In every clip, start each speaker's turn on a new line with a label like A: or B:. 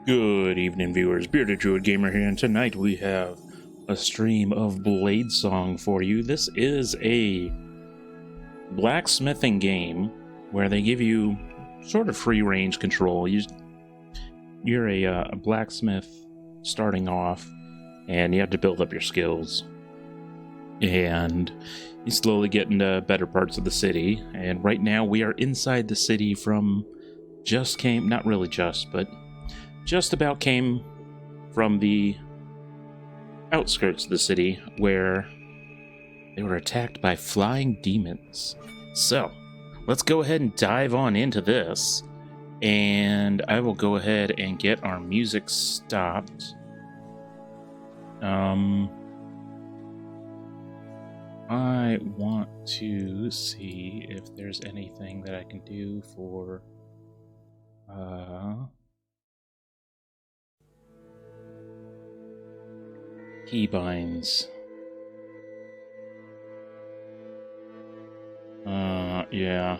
A: Good evening, viewers. Bearded Druid Gamer here, and tonight we have a stream of Bladesong for you. This is a blacksmithing game where they give you sort of free range control. You're a blacksmith starting off, and you have to build up your skills. And you slowly get into better parts of the city. And right now we are inside the city from not really just about came from the outskirts of the city where they were attacked by flying demons. So, let's go ahead and dive on into this, and I will go ahead and get our music stopped. I want to see if there's anything that I can do for keybinds. Yeah.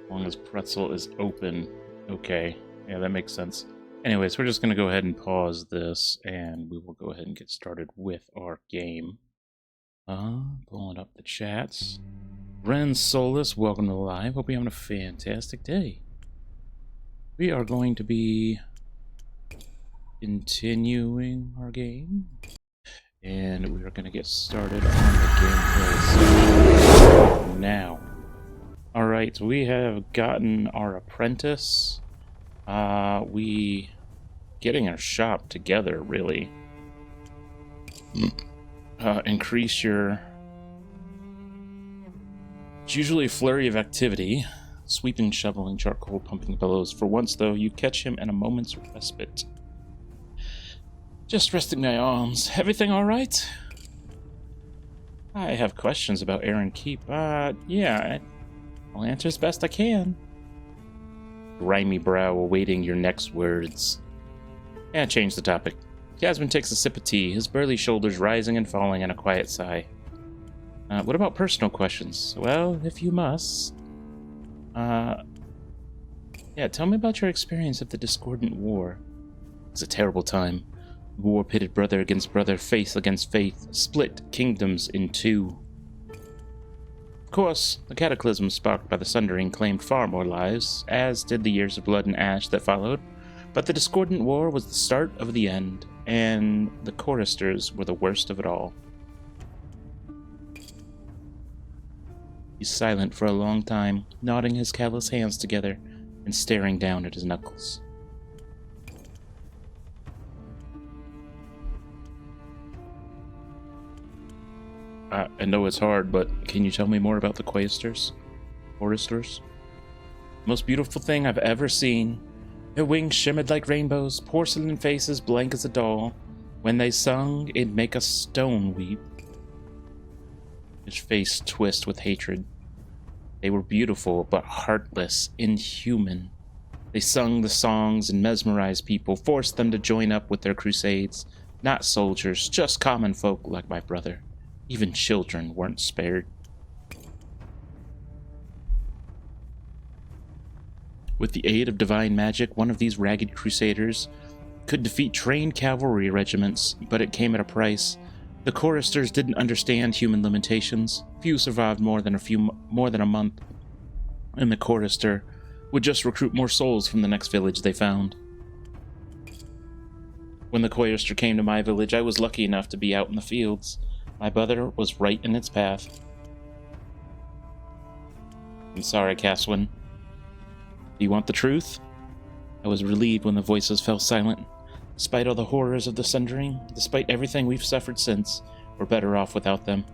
A: As long as pretzel is open. Okay. Yeah, that makes sense. Anyways, we're just going to go ahead and pause this, and we will go ahead and get started with our game. Pulling up the chats. Ren Solus, welcome to live. Hope you're having a fantastic day. We are going to be continuing our game, and we are going to get started on the gameplay now. Alright, we have gotten our apprentice. We getting our shop together, really. Increase your... It's usually a flurry of activity. Sweeping, shoveling, charcoal, pumping bellows. For once, though, you catch him in a moment's respite. Just resting my arms. Everything alright? I have questions about Aaron Keep. Yeah, I'll answer as best I can. Grimy brow awaiting your next words. Yeah, change the topic. Yasmin takes a sip of tea, his burly shoulders rising and falling in a quiet sigh. What about personal questions? Well, if you must. Yeah, tell me about your experience of the Discordant War. It was a terrible time. War pitted brother against brother, faith against faith, split kingdoms in two. Of course, the cataclysm sparked by the Sundering claimed far more lives, as did the years of blood and ash that followed, but the Discordant War was the start of the end, and the choristers were the worst of it all. He's silent for a long time, knotting his callous hands together and staring down at his knuckles. I know it's hard, but can you tell me more about the choristers? Most beautiful thing I've ever seen. Their wings shimmered like rainbows, porcelain faces blank as a doll. When they sung, it'd make a stone weep. His face twist with hatred. They were beautiful, but heartless, inhuman. They sung the songs and mesmerized people, forced them to join up with their crusades. Not soldiers, just common folk like my brother. Even children weren't spared. With the aid of divine magic, one of these ragged crusaders could defeat trained cavalry regiments, but it came at a price. The choristers didn't understand human limitations. Few survived more than a month, and the chorister would just recruit more souls from the next village they found. When the chorister came to my village, I was lucky enough to be out in the fields. My brother was right in its path. I'm sorry, Caswin. Do you want the truth? I was relieved when the voices fell silent. Despite all the horrors of the Sundering, despite everything we've suffered since, we're better off without them.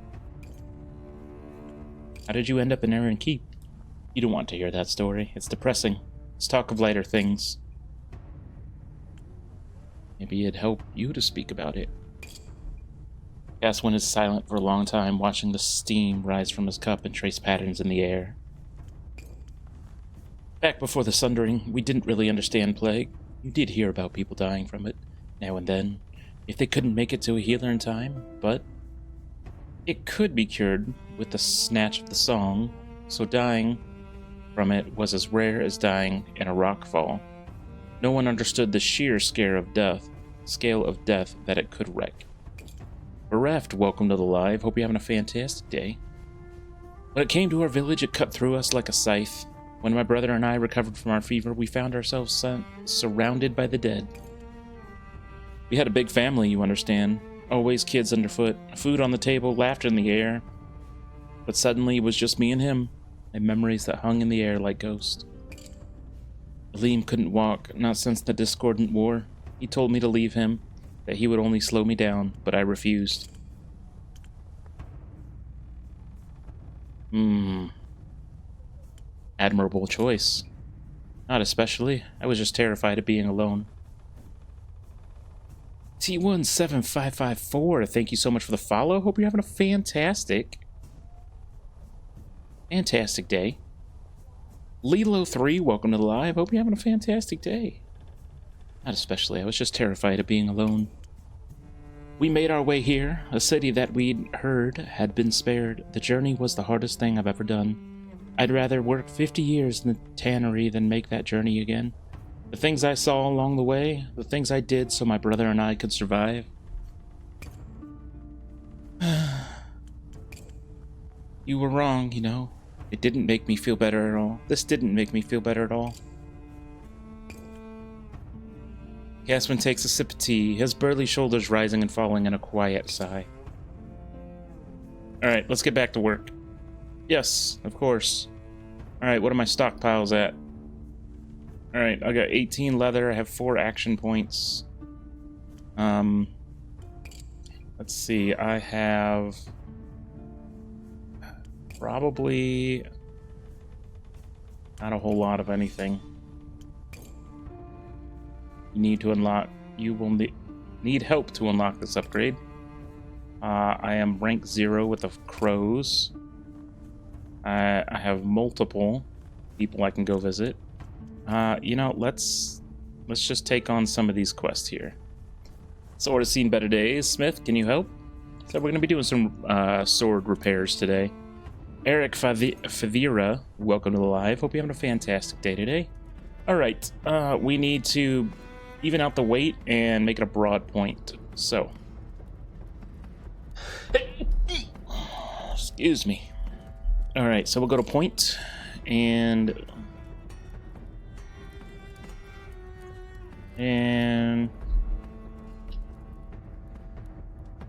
A: How did you end up in Aaron Keep? You don't want to hear that story. It's depressing. Let's talk of lighter things. Maybe it'd help you to speak about it. Gaswin is silent for a long time, watching the steam rise from his cup and trace patterns in the air. Back before the Sundering, we didn't really understand plague. You did hear about people dying from it, now and then, if they couldn't make it to a healer in time, but it could be cured with the snatch of the song, so dying from it was as rare as dying in a rockfall. No one understood the sheer scale of death that it could wreak. Bereft, welcome to the live. Hope you're having a fantastic day. When it came to our village, it cut through us like a scythe. When my brother and I recovered from our fever, we found ourselves surrounded by the dead. We had a big family, you understand. Always kids underfoot, food on the table, laughter in the air. But suddenly it was just me and him, and memories that hung in the air like ghosts. Aleem couldn't walk, not since the discordant war. He told me to leave him, that he would only slow me down, but I refused. Admirable choice. Not especially. I was just terrified of being alone. T17554, thank you so much for the follow. Hope you're having a fantastic day. Lilo3, welcome to the live. Hope you're having a fantastic day. Not especially. I was just terrified of being alone. We made our way here. A city that we'd heard had been spared. The journey was the hardest thing I've ever done. I'd rather work 50 years in the tannery than make that journey again. The things I saw along the way, the things I did so my brother and I could survive. You were wrong, you know. It didn't make me feel better at all. This didn't make me feel better at all. Casman takes a sip of tea, his burly shoulders rising and falling in a quiet sigh. Alright, let's get back to work. Yes, of course. Alright, what are my stockpiles at? Alright, I got 18 leather, I have 4 action points. Let's see, I have probably not a whole lot of anything. You will need help to unlock this upgrade. I am rank 0 with the crows. I have multiple people I can go visit. You know, let's just take on some of these quests here. Sword has seen better days. Smith, can you help? So we're going to be doing some sword repairs today. Eric Favira, welcome to the live. Hope you're having a fantastic day today. Alright, we need to even out the weight and make it a broad point. So, excuse me. Alright, so we'll go to point and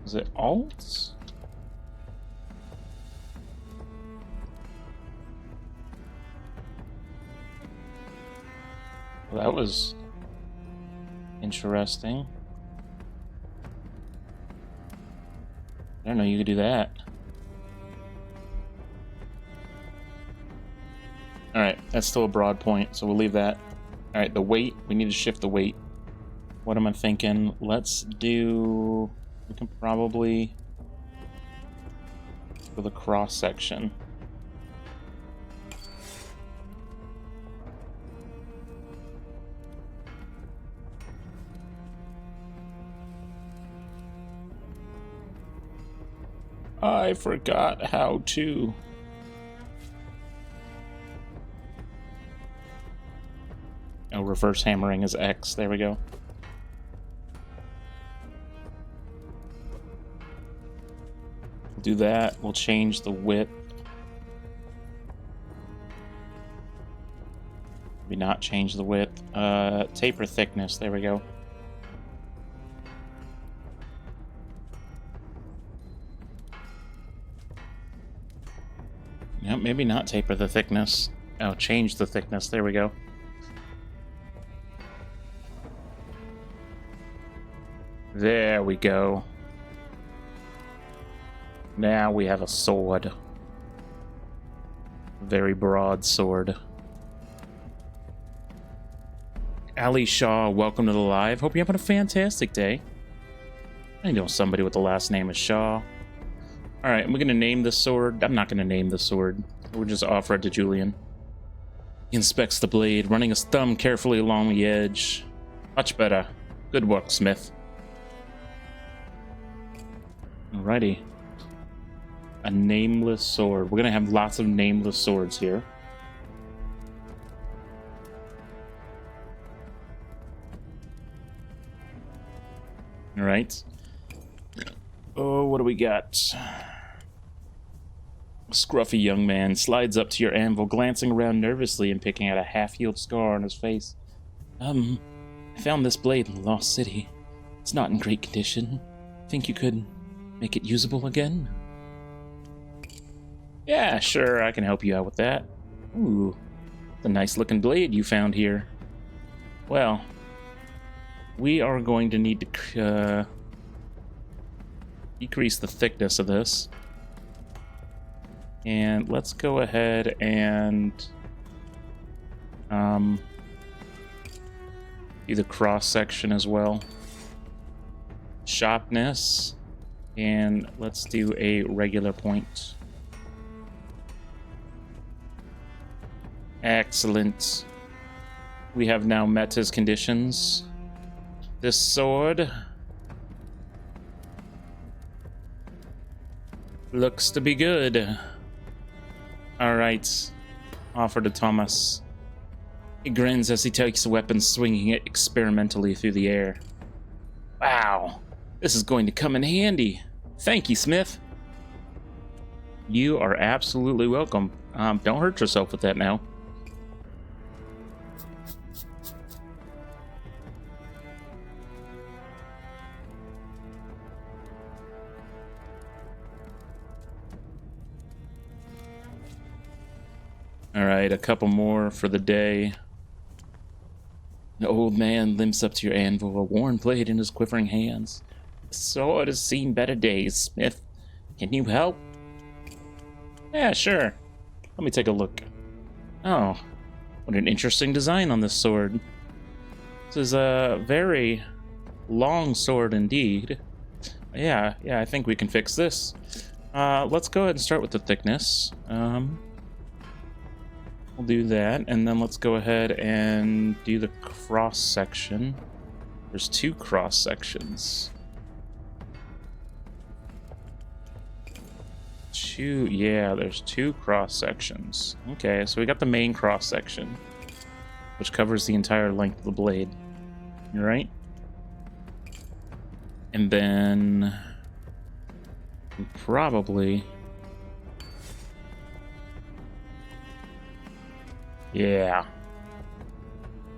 A: is it alt? Well, that was interesting. I don't know you could do that. Alright, that's still a broad point, so we'll leave that. Alright, the weight, we need to shift the weight. What am I thinking? Let's do... We can probably... for the cross section. I forgot how to. Oh, reverse hammering is X. There we go. Do that. We'll change the width. Maybe not change the width. Taper thickness. There we go. Yep, maybe not taper the thickness. Oh, change the thickness. There we go. There we go. Now we have a sword. Very broad sword. Ali Shaw, welcome to the live. Hope you're having a fantastic day. I know somebody with the last name is Shaw. Alright, we're gonna name the sword. I'm not gonna name the sword. We'll just offer it to Julian. He inspects the blade, running his thumb carefully along the edge. Much better. Good work, Smith. Alrighty. A nameless sword. We're gonna have lots of nameless swords here. All right. Oh, what do we got? A scruffy young man slides up to your anvil, glancing around nervously and picking out a half-healed scar on his face. I found this blade in the Lost City. It's not in great condition. Think you could make it usable again? Yeah, sure, I can help you out with that. Ooh, it's a nice-looking blade you found here. Well, we are going to need to decrease the thickness of this. And let's go ahead and do the cross section as well. Sharpness, and let's do a regular point. Excellent. We have now met his conditions. This sword looks to be good. All right, offer to Thomas. He grins as he takes the weapon, swinging it experimentally through the air. Wow, this is going to come in handy. Thank you, Smith. You are absolutely welcome. Don't hurt yourself with that now. All right, a couple more for the day. The old man limps up to your anvil, a worn blade in his quivering hands. The sword has seen better days, Smith. Can you help? Yeah, sure. Let me take a look. Oh, what an interesting design on this sword. This is a very long sword indeed. Yeah, I think we can fix this. Let's go ahead and start with the thickness. We'll do that, and then let's go ahead and do the cross section. There's two cross sections. There's two cross sections. Okay, so we got the main cross section, which covers the entire length of the blade. All right? And then we probably... Yeah.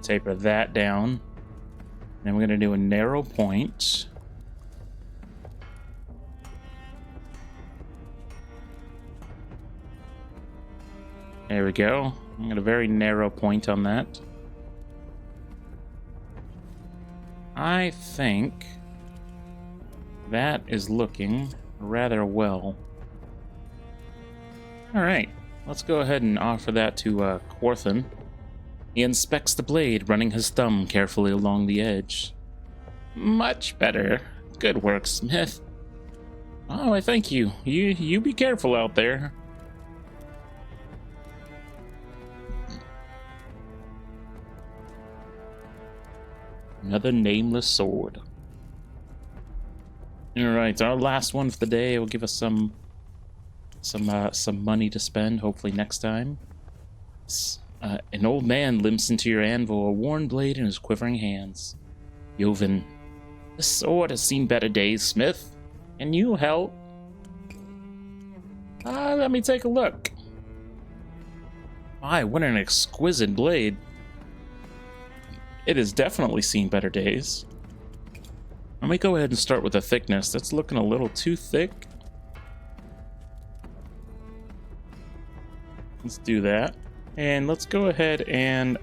A: Taper that down. Then we're going to do a narrow point. There we go. I'm got a very narrow point on that. I think that is looking rather well. All right. Let's go ahead and offer that to Quarthan. He inspects the blade, running his thumb carefully along the edge. Much better. Good work, Smith. Oh, I thank you. You be careful out there. Another nameless sword. All right, our last one for the day will give us some money to spend, hopefully next time. An old man limps into your anvil, a worn blade in his quivering hands. Joven, this sword has seen better days, Smith. Can you help? Let me take a look. My, what an exquisite blade. It has definitely seen better days. Let me go ahead and start with the thickness. That's looking a little too thick. Let's do that. And let's go ahead and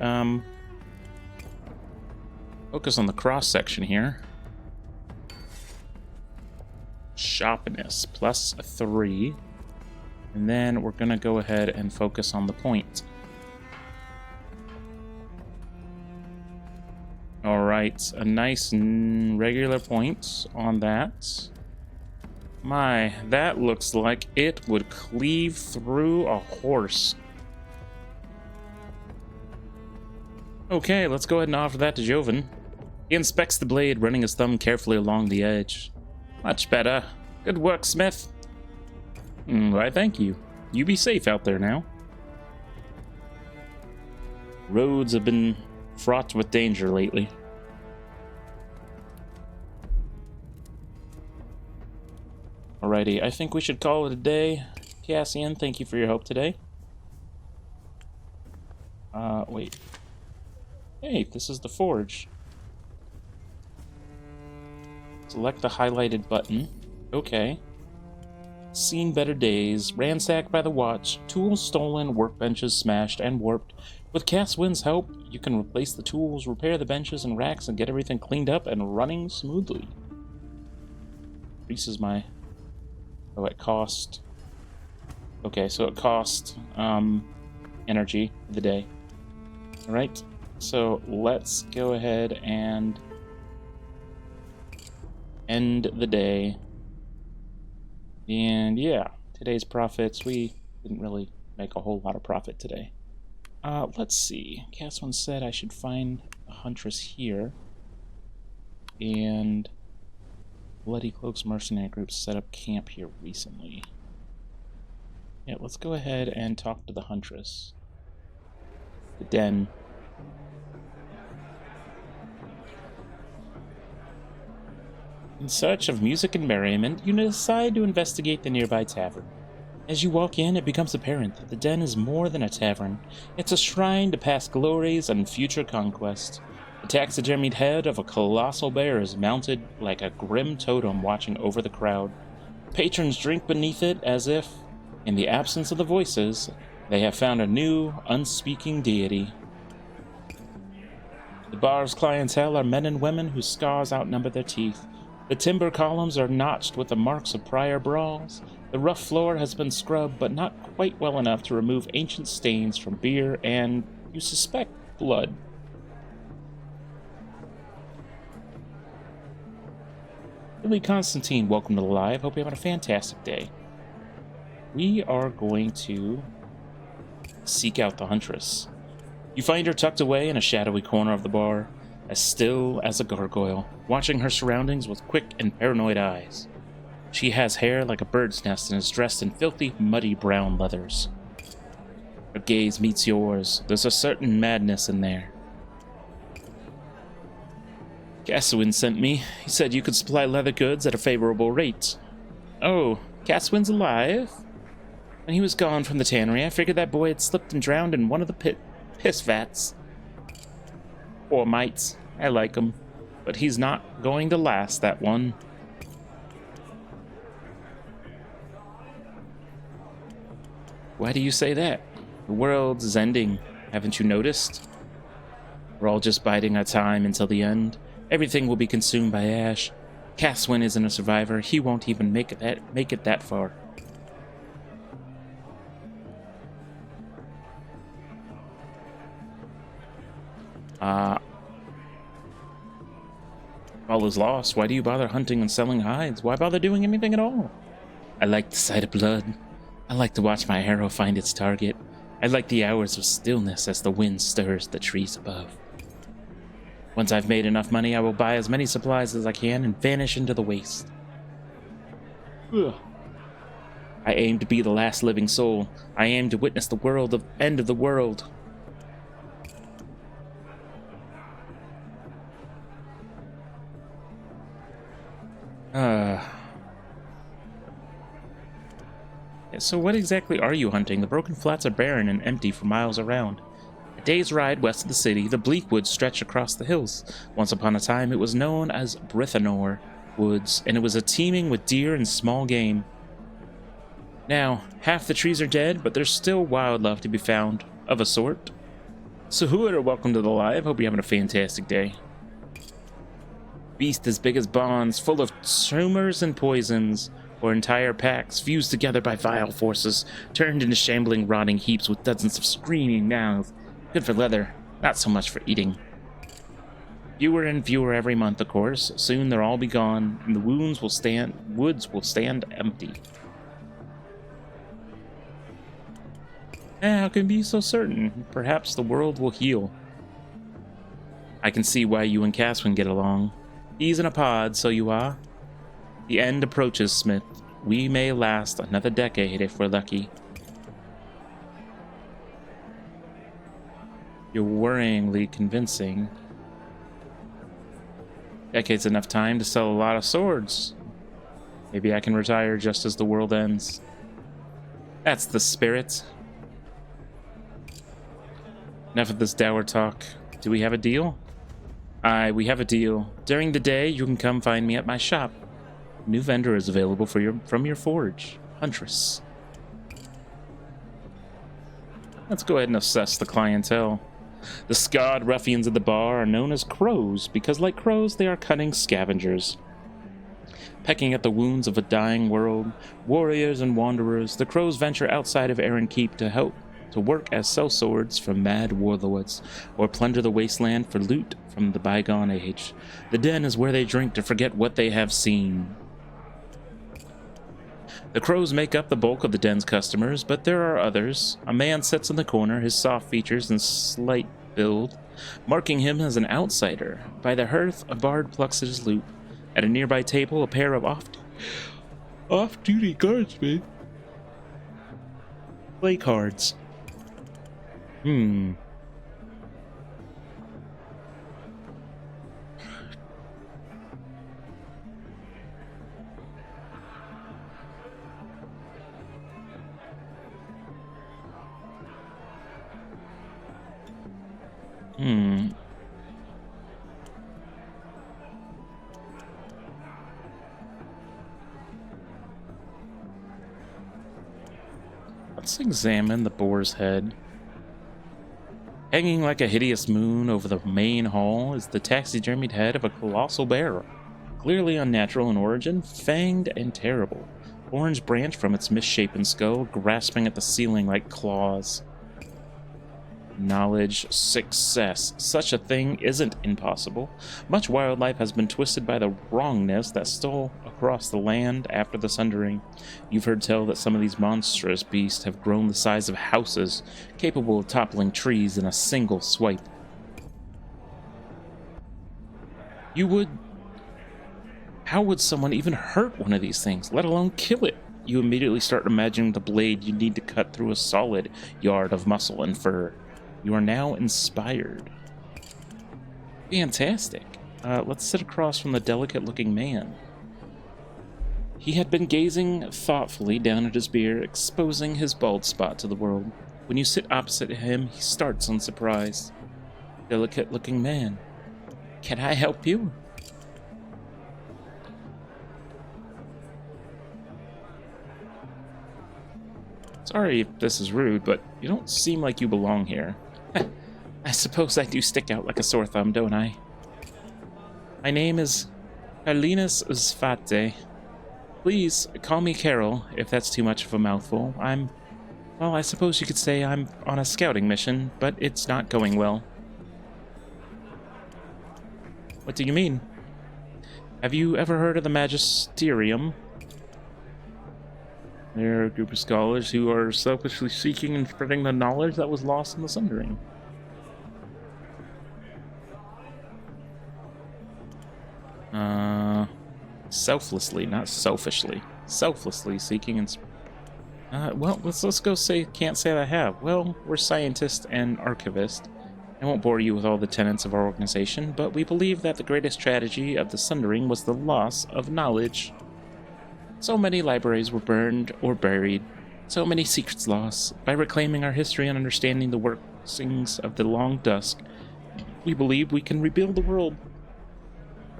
A: focus on the cross section here. Sharpness +3. And then we're going to go ahead and focus on the point. All right, a nice regular point on that. My, that looks like it would cleave through a horse. Okay, let's go ahead and offer that to Joven. He inspects the blade, running his thumb carefully along the edge. Much better. Good work, Smith. Why, thank you. You be safe out there now. Roads have been fraught with danger lately. Alrighty, I think we should call it a day. Cassian, thank you for your help today. Wait. Hey, this is the forge. Select the highlighted button. Okay. Seen better days, ransacked by the watch, tools stolen, workbenches smashed and warped. With Casswin's help, you can replace the tools, repair the benches and racks, and get everything cleaned up and running smoothly. Increases my... Oh, it cost... Okay, so it cost, energy for the day. Alright, so let's go ahead and end the day. And yeah, today's profits, we didn't really make a whole lot of profit today. Let's see. Casswin said I should find a huntress here. And Bloody Cloaks mercenary group set up camp here recently. Yeah, let's go ahead and talk to the huntress. The den. In search of music and merriment, you decide to investigate the nearby tavern. As you walk in, it becomes apparent that the den is more than a tavern. It's a shrine to past glories and future conquest. The taxidermied head of a colossal bear is mounted like a grim totem watching over the crowd. Patrons drink beneath it as if, in the absence of the voices, they have found a new, unspeaking deity. The bar's clientele are men and women whose scars outnumber their teeth. The timber columns are notched with the marks of prior brawls. The rough floor has been scrubbed, but not quite well enough to remove ancient stains from beer and, you suspect, blood. Billy Constantine, welcome to the live. Hope you're having a fantastic day. We are going to seek out the huntress. You find her tucked away in a shadowy corner of the bar, as still as a gargoyle, watching her surroundings with quick and paranoid eyes. She has hair like a bird's nest and is dressed in filthy, muddy brown leathers. Her gaze meets yours. There's a certain madness in there. Casswin sent me. He said you could supply leather goods at a favorable rate. Oh, Casswin's alive? When he was gone from the tannery, I figured that boy had slipped and drowned in one of the piss vats. Poor mite. I like him. But he's not going to last, that one. Why do you say that? The world is ending. Haven't you noticed? We're all just biding our time until the end. Everything will be consumed by ash. Casswin isn't a survivor. He won't even make it that far. All is lost. Why do you bother hunting and selling hides? Why bother doing anything at all? I like the sight of blood. I like to watch my arrow find its target. I like the hours of stillness as the wind stirs the trees above. Once I've made enough money, I will buy as many supplies as I can and vanish into the waste. Ugh. I aim to be the last living soul. I aim to witness the end of the world. So what exactly are you hunting? The broken flats are barren and empty for miles around. A day's ride west of the city, the bleak woods stretch across the hills. Once upon a time, it was known as Brithanor Woods, and it was teeming with deer and small game. Now, half the trees are dead, but there's still wildlife to be found, of a sort. So whoever, welcome to the live. Hope you're having a fantastic day. Beast as big as bonds, full of tumors and poisons, or entire packs fused together by vile forces, turned into shambling, rotting heaps with dozens of screaming mouths. Good for leather, not so much for eating. Fewer and fewer every month, of course. Soon they'll all be gone, and the woods will stand empty. How can you be so certain? Perhaps the world will heal. I can see why you and Casswin get along. He's in a pod, so you are. The end approaches, Smith. We may last another decade if we're lucky. You're worryingly convincing. Decade's enough time to sell a lot of swords. Maybe I can retire just as the world ends. That's the spirit. Enough of this dour talk. Do we have a deal? Aye, we have a deal. During the day, you can come find me at my shop. A new vendor is available from your forge, Huntress. Let's go ahead and assess the clientele. The scarred ruffians at the bar are known as crows because, like crows, they are cunning scavengers. Pecking at the wounds of a dying world, warriors and wanderers, the crows venture outside of Aaron Keep to work as sellswords from mad warlords, or plunder the wasteland for loot from the bygone age. The den is where they drink to forget what they have seen. The crows make up the bulk of the den's customers, but there are others. A man sits in the corner, his soft features and slight build, marking him as an outsider. By the hearth, a bard plucks his lute. At a nearby table, a pair of off-duty guardsmen play cards. Let's examine the boar's head. Hanging like a hideous moon over the main hall is the taxidermied head of a colossal bear. Clearly unnatural in origin, fanged and terrible. Orange branch from its misshapen skull, grasping at the ceiling like claws. Knowledge, success. Such a thing isn't impossible. Much wildlife has been twisted by the wrongness that stole across the land after the Sundering. You've heard tell that some of these monstrous beasts have grown the size of houses, capable of toppling trees in a single swipe. How would someone even hurt one of these things, let alone kill it? You immediately start imagining the blade you'd need to cut through a solid yard of muscle and fur. You are now inspired. Fantastic. Let's sit across from the delicate-looking man. He had been gazing thoughtfully down at his beard, exposing his bald spot to the world. When you sit opposite him, he starts in surprise. Delicate-looking man. Can I help you? Sorry if this is rude, but you don't seem like you belong here. I suppose I do stick out like a sore thumb, don't I? My name is Carlinus Usfate. Please call me Carol, if that's too much of a mouthful. Well, I suppose you could say I'm on a scouting mission, but it's not going well. What do you mean? Have you ever heard of the Magisterium? They're a group of scholars who are selfishly seeking and spreading the knowledge that was lost in the Sundering. Selflessly, not selfishly. Selflessly seeking and... well, let's go say... Can't say that I have. Well, we're scientists and archivists. I won't bore you with all the tenets of our organization, but we believe that the greatest tragedy of the Sundering was the loss of knowledge. So many libraries were burned or buried, so many secrets lost. By reclaiming our history and understanding the workings of the long dusk, we believe we can rebuild the world.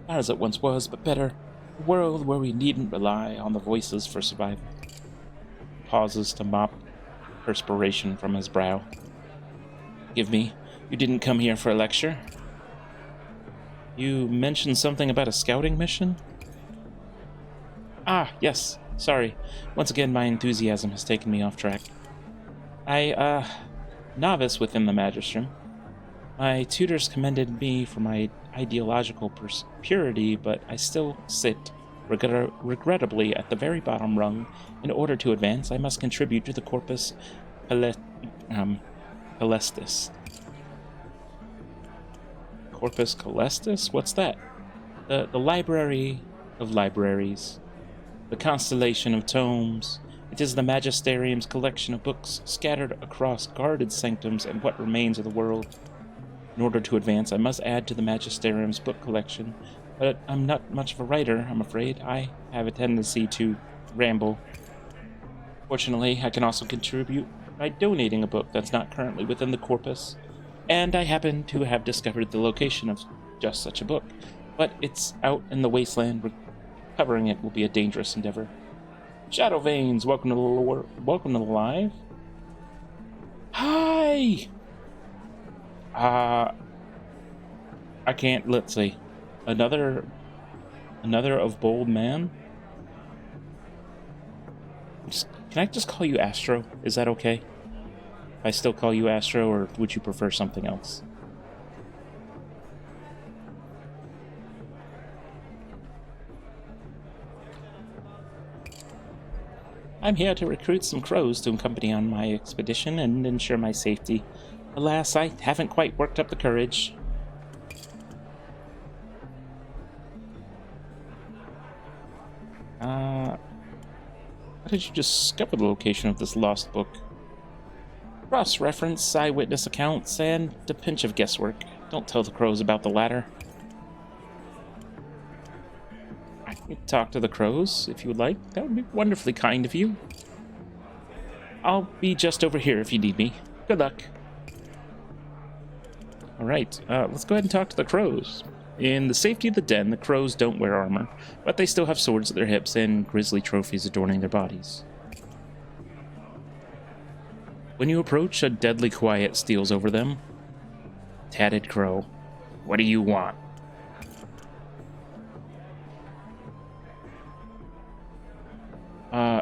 A: Not as it once was, but better. A world where we needn't rely on the voices for survival. Pauses to mop perspiration from his brow. Forgive me, you didn't come here for a lecture? You mentioned something about a scouting mission? Ah, yes. Sorry. Once again, my enthusiasm has taken me off track. Novice within the Magistrum. My tutors commended me for my ideological purity, but I still sit, regrettably, at the very bottom rung. In order to advance, I must contribute to the Corpus Caelestis. Corpus Caelestis? What's that? The Library of Libraries. The constellation of tomes. It is the Magisterium's collection of books scattered across guarded sanctums and what remains of the world. In order to advance, I must add to the Magisterium's book collection but I'm not much of a writer, I'm afraid. I have a tendency to ramble. Fortunately, I can also contribute by donating a book that's not currently within the corpus, and I happen to have discovered the location of just such a book, but it's out in the wasteland. Recovering it will be a dangerous endeavor. Shadow Veins, welcome to the live. Hi! I can't, let's see. Another of Bold Man? Can I just call you Astro? Is that okay? If I still call you Astro, or would you prefer something else? I'm here to recruit some crows to accompany on my expedition and ensure my safety. Alas, I haven't quite worked up the courage. How did you discover the location of this lost book? Cross-reference, eyewitness accounts, and a pinch of guesswork. Don't tell the crows about the latter. I can talk to the crows, if you would like. That would be wonderfully kind of you. I'll be just over here if you need me. Good luck. Alright, let's go ahead and talk to the crows. In the safety of the den, the crows don't wear armor, but they still have swords at their hips and grisly trophies adorning their bodies. When you approach, a deadly quiet steals over them. Tatted crow, what do you want?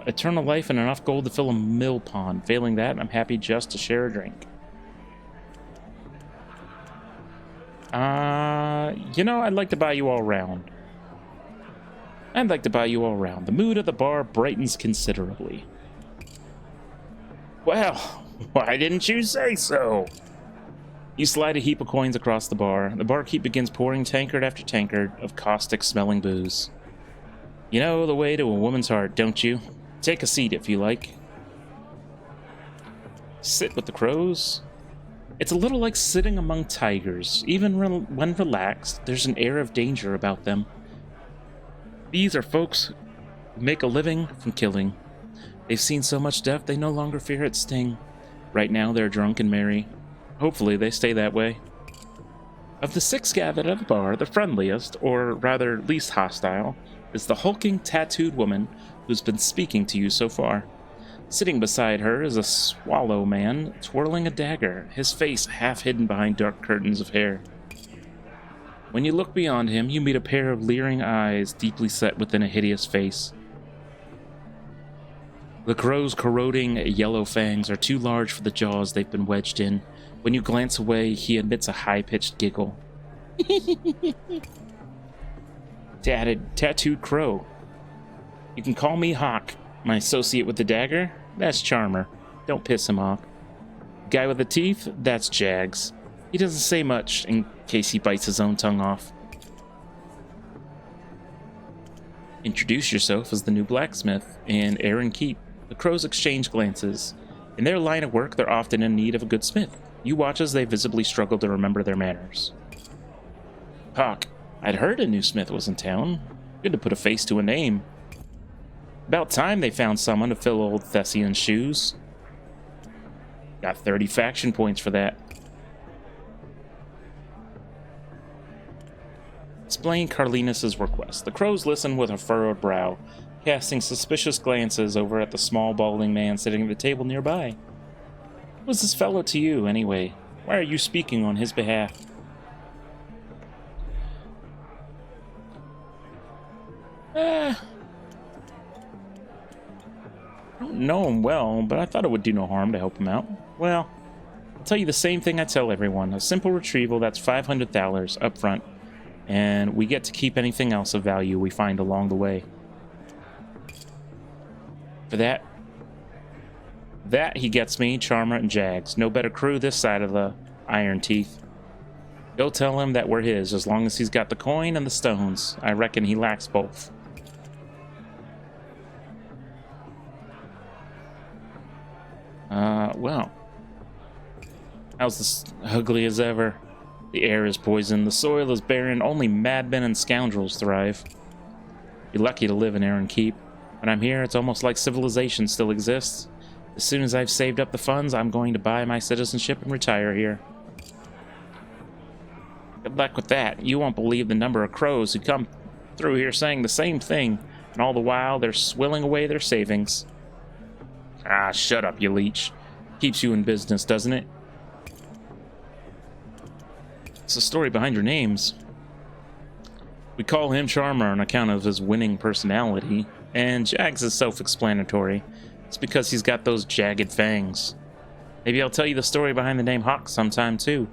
A: Eternal life and enough gold to fill a mill pond. Failing that, I'm happy just to share a drink. You know, I'd like to buy you all round. The mood of the bar brightens considerably. Well, why didn't you say so? You slide a heap of coins across the bar. The barkeep begins pouring tankard after tankard of caustic-smelling booze. You know the way to a woman's heart, don't you? Take a seat if you like. Sit with the crows. It's a little like sitting among tigers. Even when relaxed, there's an air of danger about them. These are folks who make a living from killing. They've seen so much death, they no longer fear its sting. Right now, they're drunk and merry. Hopefully, they stay that way. Of the 6 gathered at the bar, the friendliest, or rather least hostile, is the hulking, tattooed woman who's been speaking to you so far. Sitting beside her is a swallow man twirling a dagger, his face half hidden behind dark curtains of hair. When you look beyond him, you meet a pair of leering eyes deeply set within a hideous face. The crow's corroding yellow fangs are too large for the jaws they've been wedged in. When you glance away, he emits a high-pitched giggle. Tattooed crow. You can call me Hawk. My associate with the dagger? That's Charmer. Don't piss him off. Guy with the teeth? That's Jags. He doesn't say much in case he bites his own tongue off. Introduce yourself as the new blacksmith and Aaron Keep. The crows exchange glances. In their line of work, they're often in need of a good smith. You watch as they visibly struggle to remember their manners. Hawk, I'd heard a new smith was in town. Good to put a face to a name. About time they found someone to fill old Thessian's shoes. Got 30 faction points for that. Explain Carlinus' request. The crows listen with a furrowed brow, casting suspicious glances over at the small balding man sitting at the table nearby. Who's this fellow to you, anyway? Why are you speaking on his behalf? I don't know him well, but I thought it would do no harm to help him out. Well, I'll tell you the same thing I tell everyone. A simple retrieval that's $500 up front, and we get to keep anything else of value we find along the way. For that he gets me, Charmer, and Jags. No better crew this side of the Iron Teeth. Go tell him that we're his, as long as he's got the coin and the stones. I reckon he lacks both. Well. How's this ugly as ever? The air is poisoned, the soil is barren, only madmen and scoundrels thrive. You're lucky to live in Aaron Keep. When I'm here, it's almost like civilization still exists. As soon as I've saved up the funds, I'm going to buy my citizenship and retire here. Good luck with that. You won't believe the number of crows who come through here saying the same thing, and all the while they're swilling away their savings. Ah, shut up, you leech. Keeps you in business, doesn't it? It's the story behind your names. We call him Charmer on account of his winning personality, and Jags is self-explanatory. It's because he's got those jagged fangs. Maybe I'll tell you the story behind the name Hawk sometime too,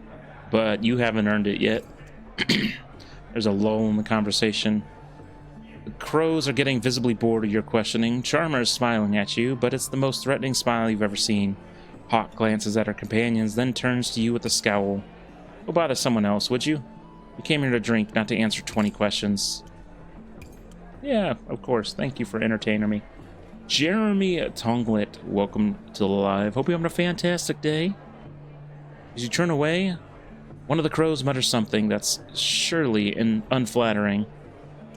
A: but you haven't earned it yet. There's a lull in the conversation. The crows are getting visibly bored of your questioning. Charmer is smiling at you, but it's the most threatening smile you've ever seen. Hawk glances at her companions, then turns to you with a scowl. Go bother someone else, would you? We came here to drink, not to answer 20 questions. Yeah, of course. Thank you for entertaining me. Jeremy Tonglet, welcome to the live. Hope you're having a fantastic day. As you turn away, one of the crows mutters something that's surely unflattering.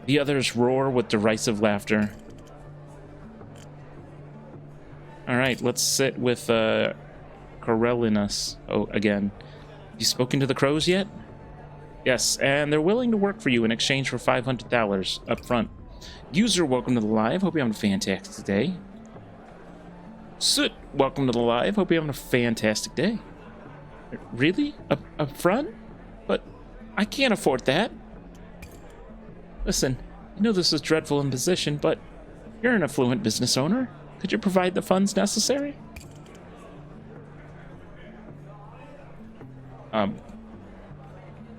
A: The others roar with derisive laughter. Alright, let's sit with Corellinus again. Have you spoken to the crows yet? Yes, and they're willing to work for you in exchange for $500 up front. User, welcome to the live. Hope you're having a fantastic day. Soot, welcome to the live. Hope you're having a fantastic day. Really? Up front? But I can't afford that. Listen, I know this is dreadful imposition, but you're an affluent business owner. Could you provide the funds necessary?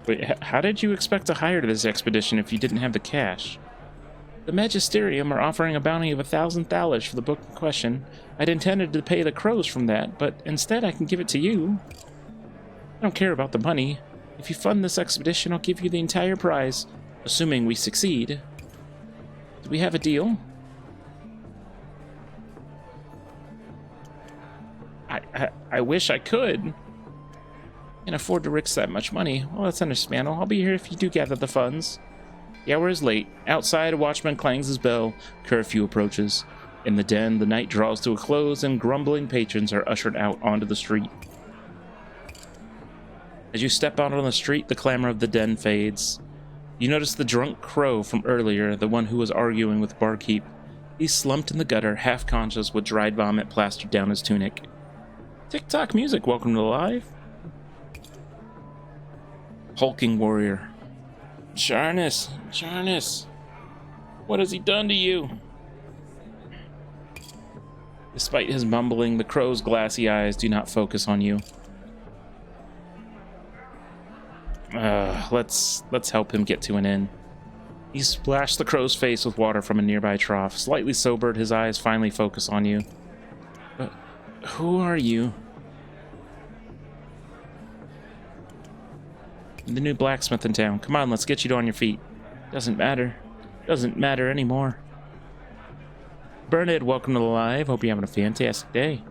A: Wait, how did you expect to hire this expedition if you didn't have the cash? The Magisterium are offering a bounty of $1,000 for the book in question. I'd intended to pay the crows from that, but instead I can give it to you. I don't care about the money. If you fund this expedition, I'll give you the entire prize, assuming we succeed. Do we have a deal? I wish I could. Can't afford to risk that much money. Well, that's understandable. I'll be here if you do gather the funds. The hour is late. Outside, a watchman clangs his bell. Curfew approaches. In the den, the night draws to a close, and grumbling patrons are ushered out onto the street. As you step out on the street, the clamor of the den fades. You notice the drunk crow from earlier, the one who was arguing with Barkeep. He's slumped in the gutter, half-conscious, with dried vomit plastered down his tunic. Tick-tock music, welcome to the live. Hulking warrior. Charnus, what has he done to you? Despite his mumbling, the crow's glassy eyes do not focus on you. Let's help him get to an inn. He splashed the crow's face with water from a nearby trough. Slightly sobered, his eyes finally focus on you. Who are you? The new blacksmith in town. Come on, let's get you on your feet. Doesn't matter anymore. Bernard, welcome to the live. Hope you're having a fantastic day.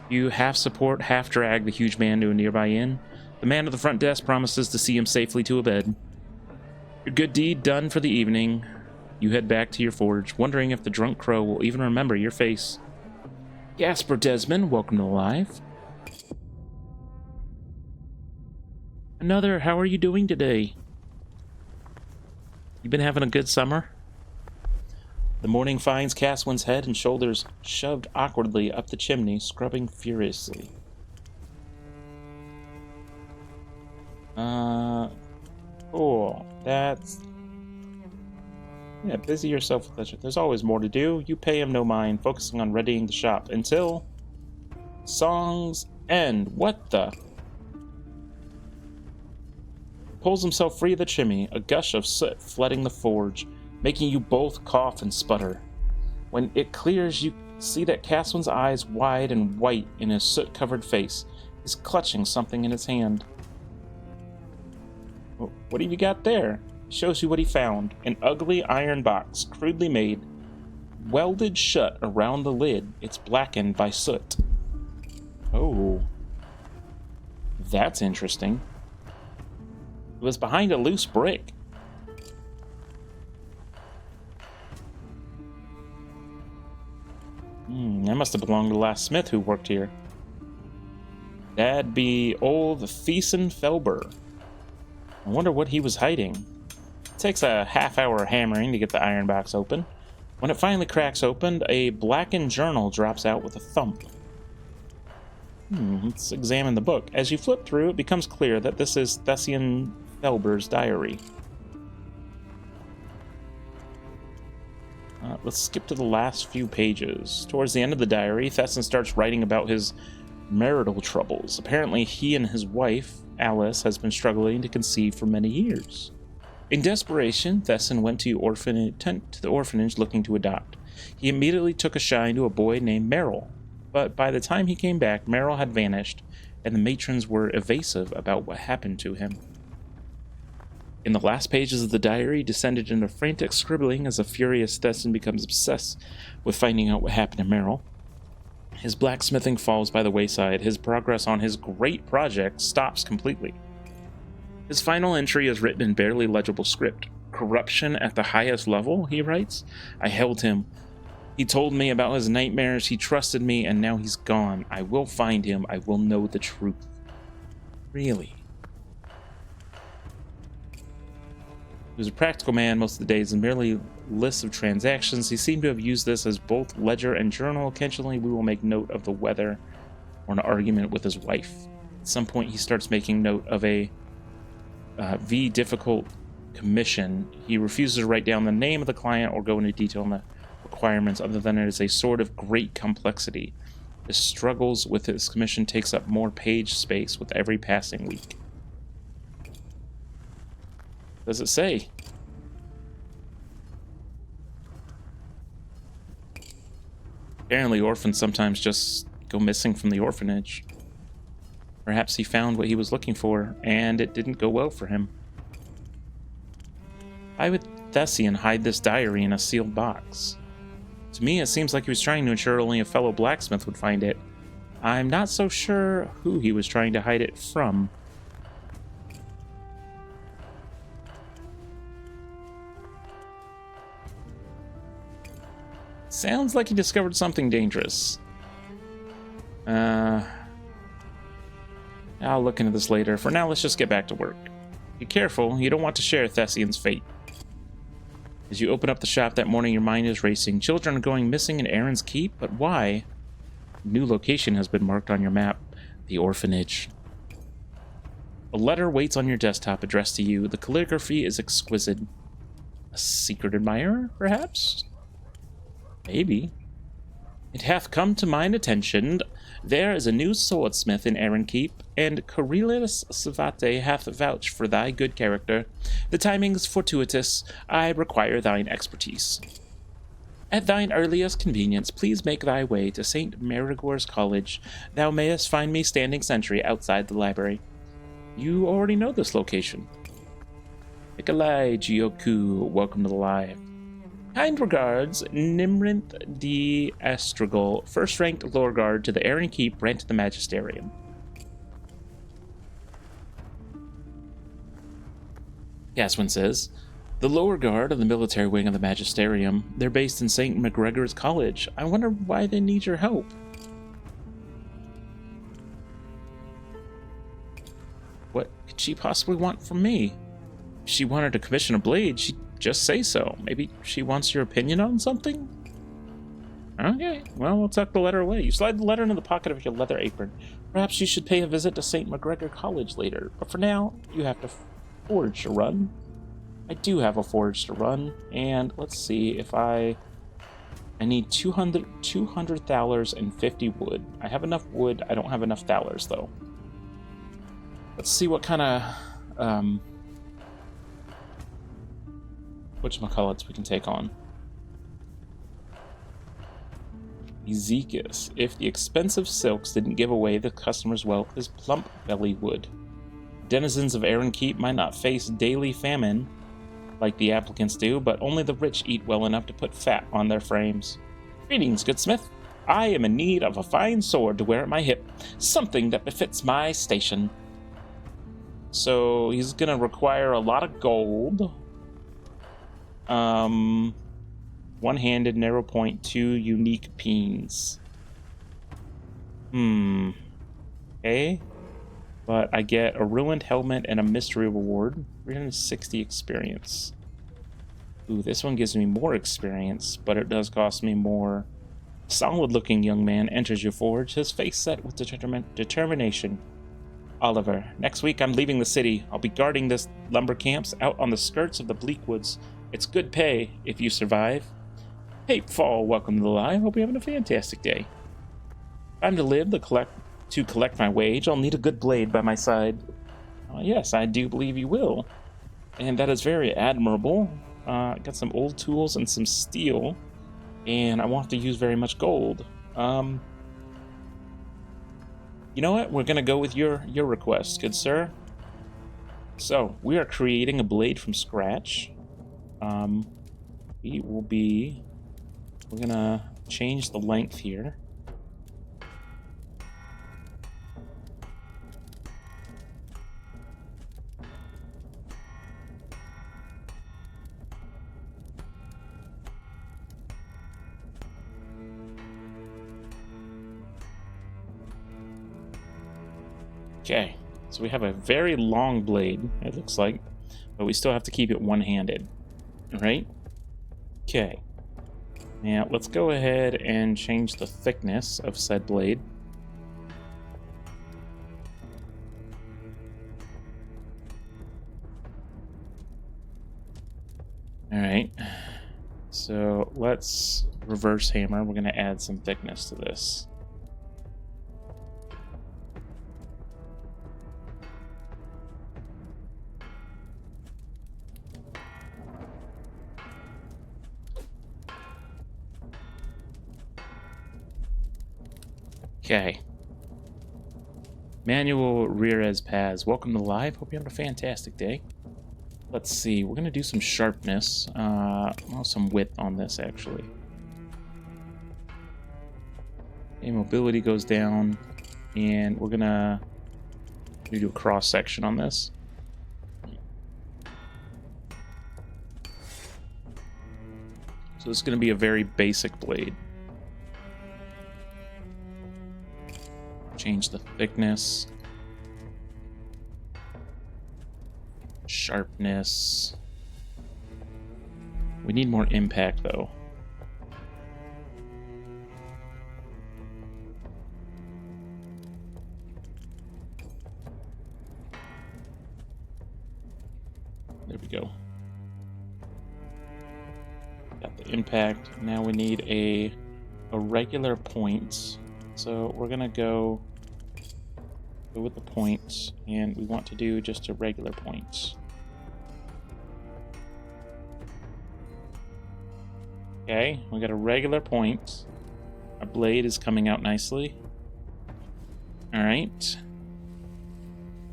A: You half support, half drag the huge man to a nearby inn. The man at the front desk promises to see him safely to a bed. Your good deed done for the evening. You head back to your forge, wondering if the drunk crow will even remember your face. Jasper Desmond, welcome to the live. Another, how are you doing today? You been having a good summer? The morning finds Caswin's head and shoulders shoved awkwardly up the chimney, scrubbing furiously. Cool. That's... Yeah, busy yourself with that. There's always more to do. You pay him no mind, focusing on readying the shop until... Songs end. What the... Pulls himself free of the chimney, a gush of soot flooding the forge, making you both cough and sputter. When it clears, you see that Caswin's eyes, wide and white in his soot-covered face, is clutching something in his hand. What have you got there? He shows you what he found. An ugly iron box, crudely made, welded shut around the lid. It's blackened by soot. Oh. That's interesting. It was behind a loose brick. That must have belonged to the last smith who worked here. That'd be old Thiessen Felber. I wonder what he was hiding. It takes a half-hour hammering to get the iron box open. When it finally cracks open, a blackened journal drops out with a thump. Let's examine the book. As you flip through, it becomes clear that this is Thiessen Felber's diary. Let's skip to the last few pages. Towards the end of the diary, Thiessen starts writing about his marital troubles. Apparently, he and his wife, Alice, has been struggling to conceive for many years. In desperation, Thiessen went to the orphanage looking to adopt. He immediately took a shine to a boy named Merrill, but by the time he came back, Merrill had vanished, and the matrons were evasive about what happened to him. In the last pages of the diary, descended into frantic scribbling as a furious Thiessen becomes obsessed with finding out what happened to Merrill. His blacksmithing falls by the wayside. His progress on his great project stops completely. His final entry is written in barely legible script. Corruption at the highest level, he writes. I held him. He told me about his nightmares. He trusted me, and now he's gone. I will find him. I will know the truth. Really? He was a practical man most of the days and merely lists of transactions. He seemed to have used this as both ledger and journal. Occasionally, we will make note of the weather or an argument with his wife. At some point, he starts making note of a difficult commission. He refuses to write down the name of the client or go into detail on the requirements, other than it is a sort of great complexity. His struggles with his commission takes up more page space with every passing week. What does it say? Apparently orphans sometimes just go missing from the orphanage. Perhaps he found what he was looking for, and it didn't go well for him. Why would Thessian hide this diary in a sealed box? To me, it seems like he was trying to ensure only a fellow blacksmith would find it. I'm not so sure who he was trying to hide it from. Sounds like he discovered something dangerous. I'll look into this later. For now, let's just get back to work. Be careful, you don't want to share Thessian's fate. As you open up the shop that morning, your mind is racing. Children are going missing in Aaron's Keep, but why? A new location has been marked on your map. The orphanage. A letter waits on your desktop addressed to you. The calligraphy is exquisite. A secret admirer, perhaps? Maybe. It hath come to mine attention, there is a new swordsmith in Aaron Keep, and Corelius Savate hath vouched for thy good character. The timing is fortuitous, I require thine expertise. At thine earliest convenience, please make thy way to St. Marigor's College. Thou mayest find me standing sentry outside the library. You already know this location. Nikolai Gioku, welcome to the live. Kind regards, Nimrinth D. Estragal, first-ranked lower guard to the Aaron Keep, branch to the Magisterium. Gaswin says, the lower guard of the military wing of the Magisterium. They're based in St. McGregor's College. I wonder why they need your help. What could she possibly want from me? If she wanted to commission a blade, she'd just say so. Maybe she wants your opinion on something? Okay, well, we'll tuck the letter away. You slide the letter into the pocket of your leather apron. Perhaps you should pay a visit to St. McGregor College later, but for now, you have to forge to run. I do have a forge to run, and let's see if I need 200 thalers and 50 wood. I have enough wood. I don't have enough thalers, though. Let's see what kind of whatchamacallits we can take on. Ezekias. If the expensive silks didn't give away the customer's wealth, his plump belly would. Denizens of Aaron Keep might not face daily famine like the applicants do, but only the rich eat well enough to put fat on their frames. Greetings, good smith. I am in need of a fine sword to wear at my hip, something that befits my station. So he's gonna require a lot of gold. One-handed, narrow point, 2 unique peens. Okay. But I get a ruined helmet and a mystery reward. 360 experience. Ooh, this one gives me more experience, but it does cost me more. Solid-looking young man enters your forge, his face set with determination. Oliver, next week I'm leaving the city. I'll be guarding this lumber camps out on the skirts of the bleak woods. It's good pay if you survive. Hey, Fall, welcome to the live. Hope you're having a fantastic day. Time to live, to collect my wage. I'll need a good blade by my side. Yes, I do believe you will. And that is very admirable. Got some old tools and some steel. And I won't have to use very much gold. You know what? We're gonna go with your request, good sir. So, we are creating a blade from scratch. We're gonna change the length here. Okay, so we have a very long blade, it looks like, but we still have to keep it one-handed, right? Okay. Now, let's go ahead and change the thickness of said blade. Alright, so let's reverse hammer. We're going to add some thickness to this. Okay. Manuel Rearez Paz, welcome to live. Hope you're having a fantastic day. Let's see, we're gonna do some sharpness, well, some width on this actually. Okay, mobility goes down, and we're gonna do a cross section on this. So this is gonna be a very basic blade. Change the thickness. Sharpness. We need more impact though. There we go. Got the impact. Now we need a regular point. So we're gonna go with the points, and we want to do just a regular point. Okay, we got a regular point. Our blade is coming out nicely. All right.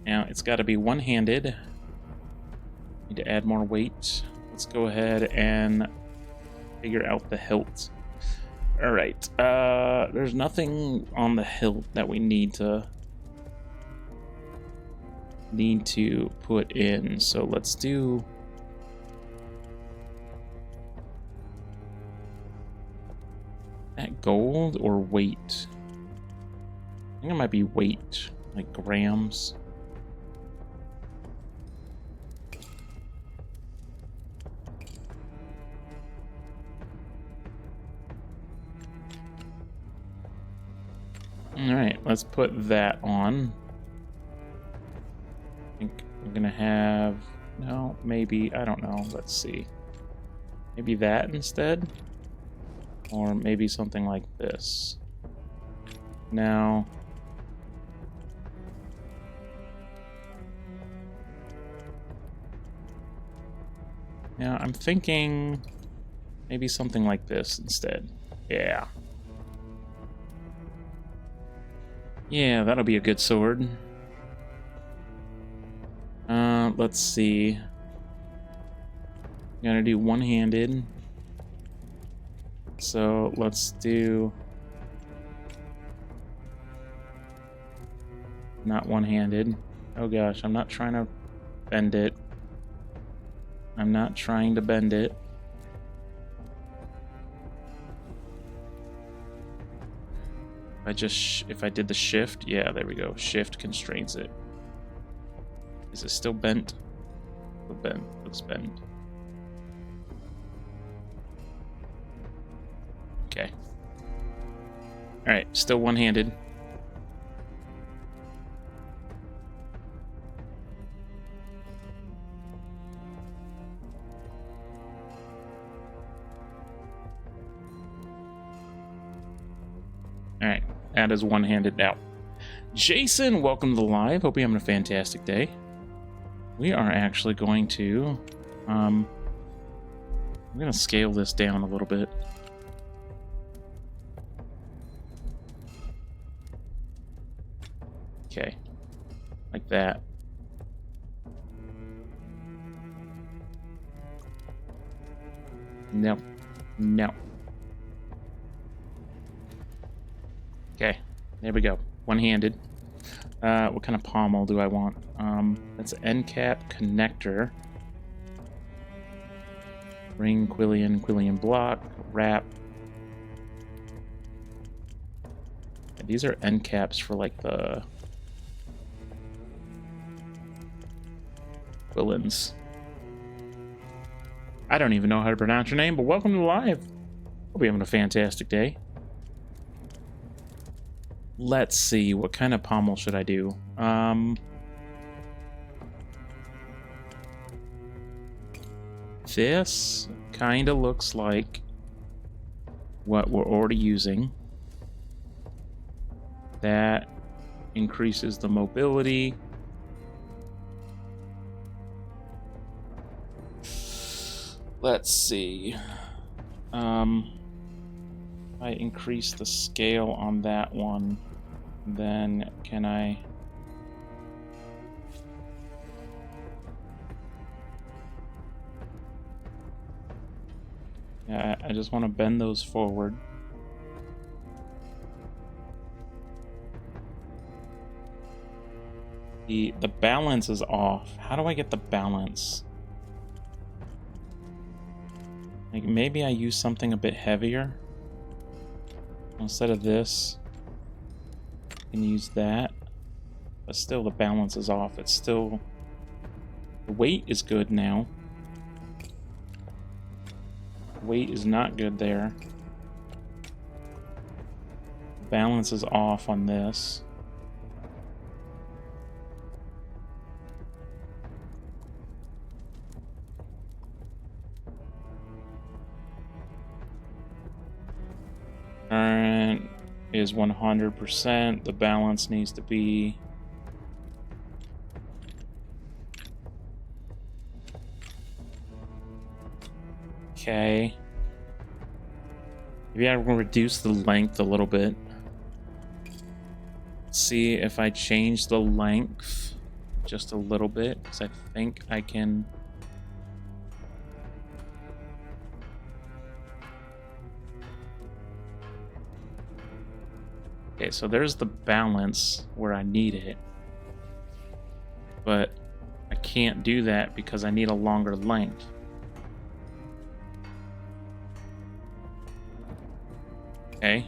A: Now it's got to be one-handed. Need to add more weight. Let's go ahead and figure out the hilt. All right. There's nothing on the hilt that we need to put in, so let's do that. Gold or weight? I think it might be weight, like grams. All right, let's put that on. I think we're gonna have, no, maybe, I don't know, let's see. Maybe that instead? Or maybe something like this. Now, I'm thinking maybe something like this instead. Yeah. Yeah, that'll be a good sword. Let's see. I'm gonna do one-handed. So let's do not one-handed. Oh gosh, I'm not trying to bend it. I'm not trying to bend it. If I did the shift, yeah, there we go. Shift constrains it. Is it still bent? Still bent. Looks bent. Okay. All right, still one-handed. All right, that is one-handed now. Jason, welcome to the live. Hope you're having a fantastic day. We are actually going to, I'm going to scale this down a little bit. Okay, like that. No, no. Okay, there we go. One-handed. What kind of pommel do I want? That's an end cap connector. Ring, Quillian block, wrap. Yeah, these are end caps for like the Quillins. I don't even know how to pronounce your name, but welcome to the live. Hope you're having a fantastic day. Let's see, what kind of pommel should I do? This kind of looks like what we're already using. That increases the mobility. Let's see. I increase the scale on that one, then can I... Yeah, I just want to bend those forward. The balance is off. How do I get the balance? Like maybe I use something a bit heavier. Instead of this, I can use that. But still the balance is off. It's still... The weight is good now. Weight is not good there. Balance is off on this. Current is 100%. The balance needs to be... Okay. Maybe I will reduce the length a little bit. See if I change the length just a little bit, because I think I can... Okay, so there's the balance where I need it. But I can't do that because I need a longer length. Okay.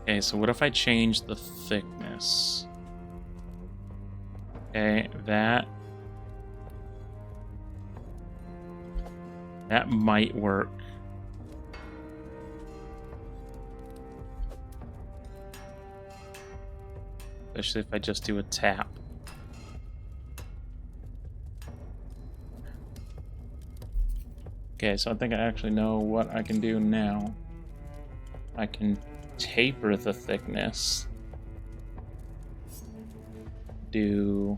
A: Okay, so what if I change the thickness? Okay, that might work. Especially if I just do a tap. Okay, so I think I actually know what I can do now. I can taper the thickness. Do...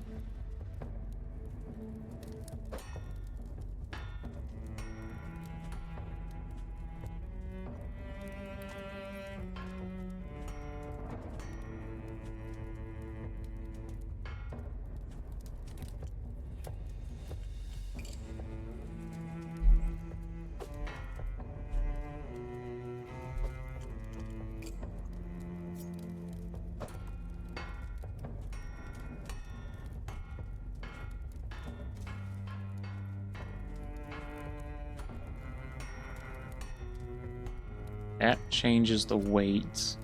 A: That changes the weight.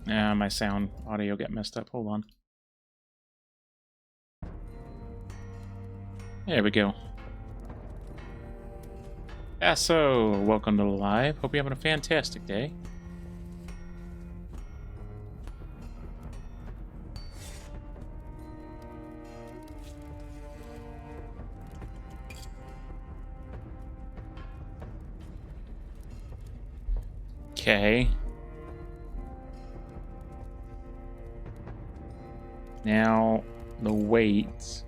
A: My sound audio got messed up. Hold on. There we go. So welcome to live. Hope you're having a fantastic day. Okay. Now, the weight.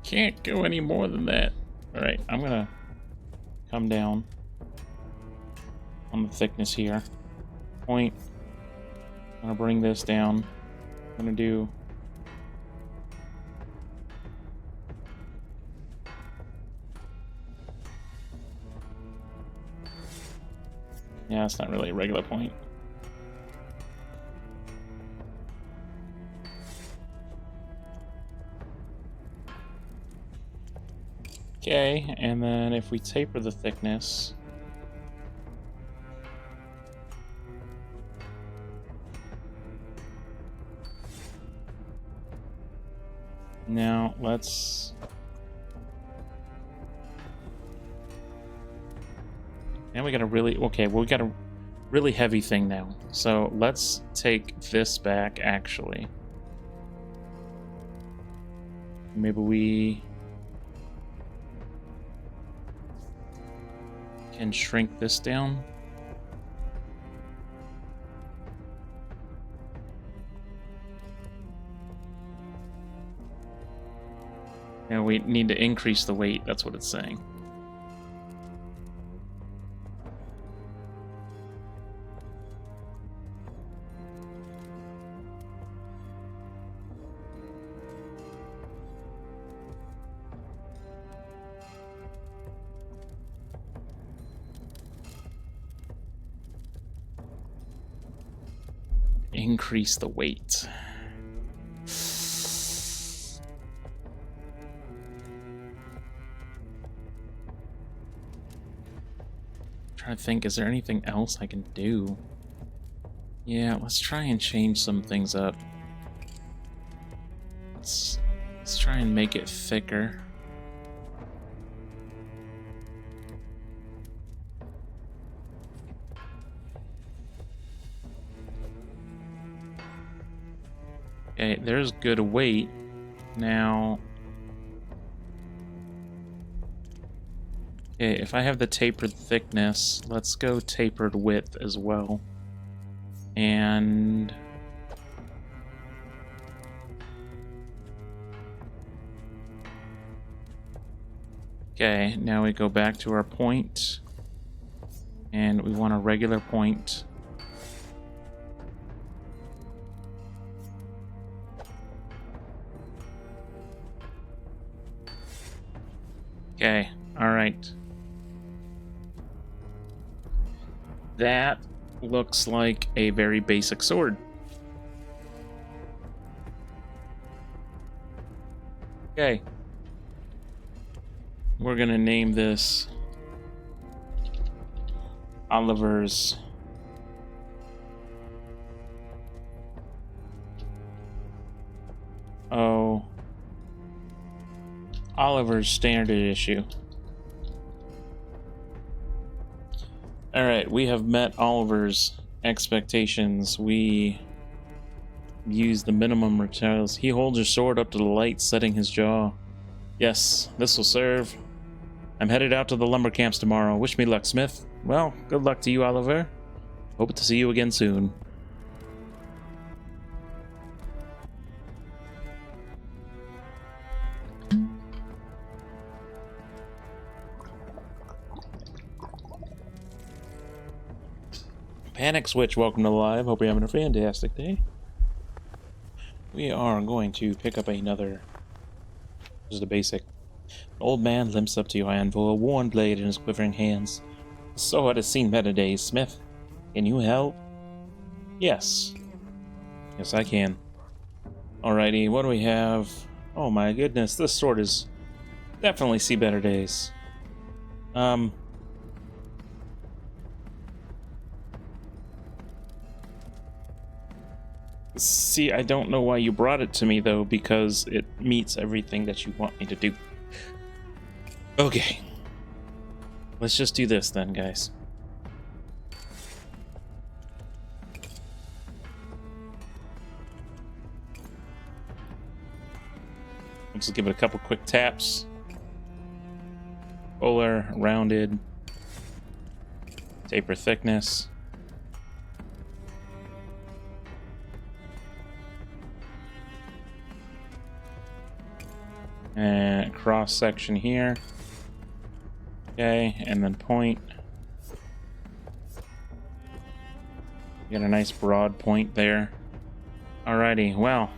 A: Can't go any more than that. Alright, I'm gonna come down on the thickness here. Point. I'm gonna bring this down. I'm gonna do... Yeah, it's not really a regular point. Okay, and then if we taper the thickness... Now, let's... Now we got a really... Okay, well, we got a really heavy thing now. So let's take this back, actually. Maybe we... can shrink this down. Now we need to increase the weight, that's what it's saying. Increase the weight. Trying to think, is there anything else I can do? Yeah, let's try and change some things up. Let's try and make it thicker. Okay, there's good weight. Now... Okay, if I have the tapered thickness, let's go tapered width as well. And... Okay, now we go back to our point. And we want a regular point. Okay, alright. That looks like a very basic sword. Okay. We're gonna name this Oliver's Oliver's Standard Issue. Alright, we have met Oliver's expectations. We use the minimum materials. He holds his sword up to the light, setting his jaw. Yes, this will serve. I'm headed out to the lumber camps tomorrow. Wish me luck, Smith. Well, good luck to you, Oliver. Hope to see you again soon. Panic Switch, welcome to live. Hope you're having a fantastic day. We are going to pick up another. Just a basic. An old man limps up to your anvil, a worn blade in his quivering hands. The sword has seen better days, Smith. Can you help? Yes. Yes, I can. Alrighty, what do we have? Oh my goodness, this sword is definitely see better days. See, I don't know why you brought it to me, though, because it meets everything that you want me to do. Okay. Let's just do this then, guys. Let's just give it a couple quick taps. Polar, rounded, taper thickness. And cross section here. Okay, and then point. Get a nice broad point there. Alrighty, well.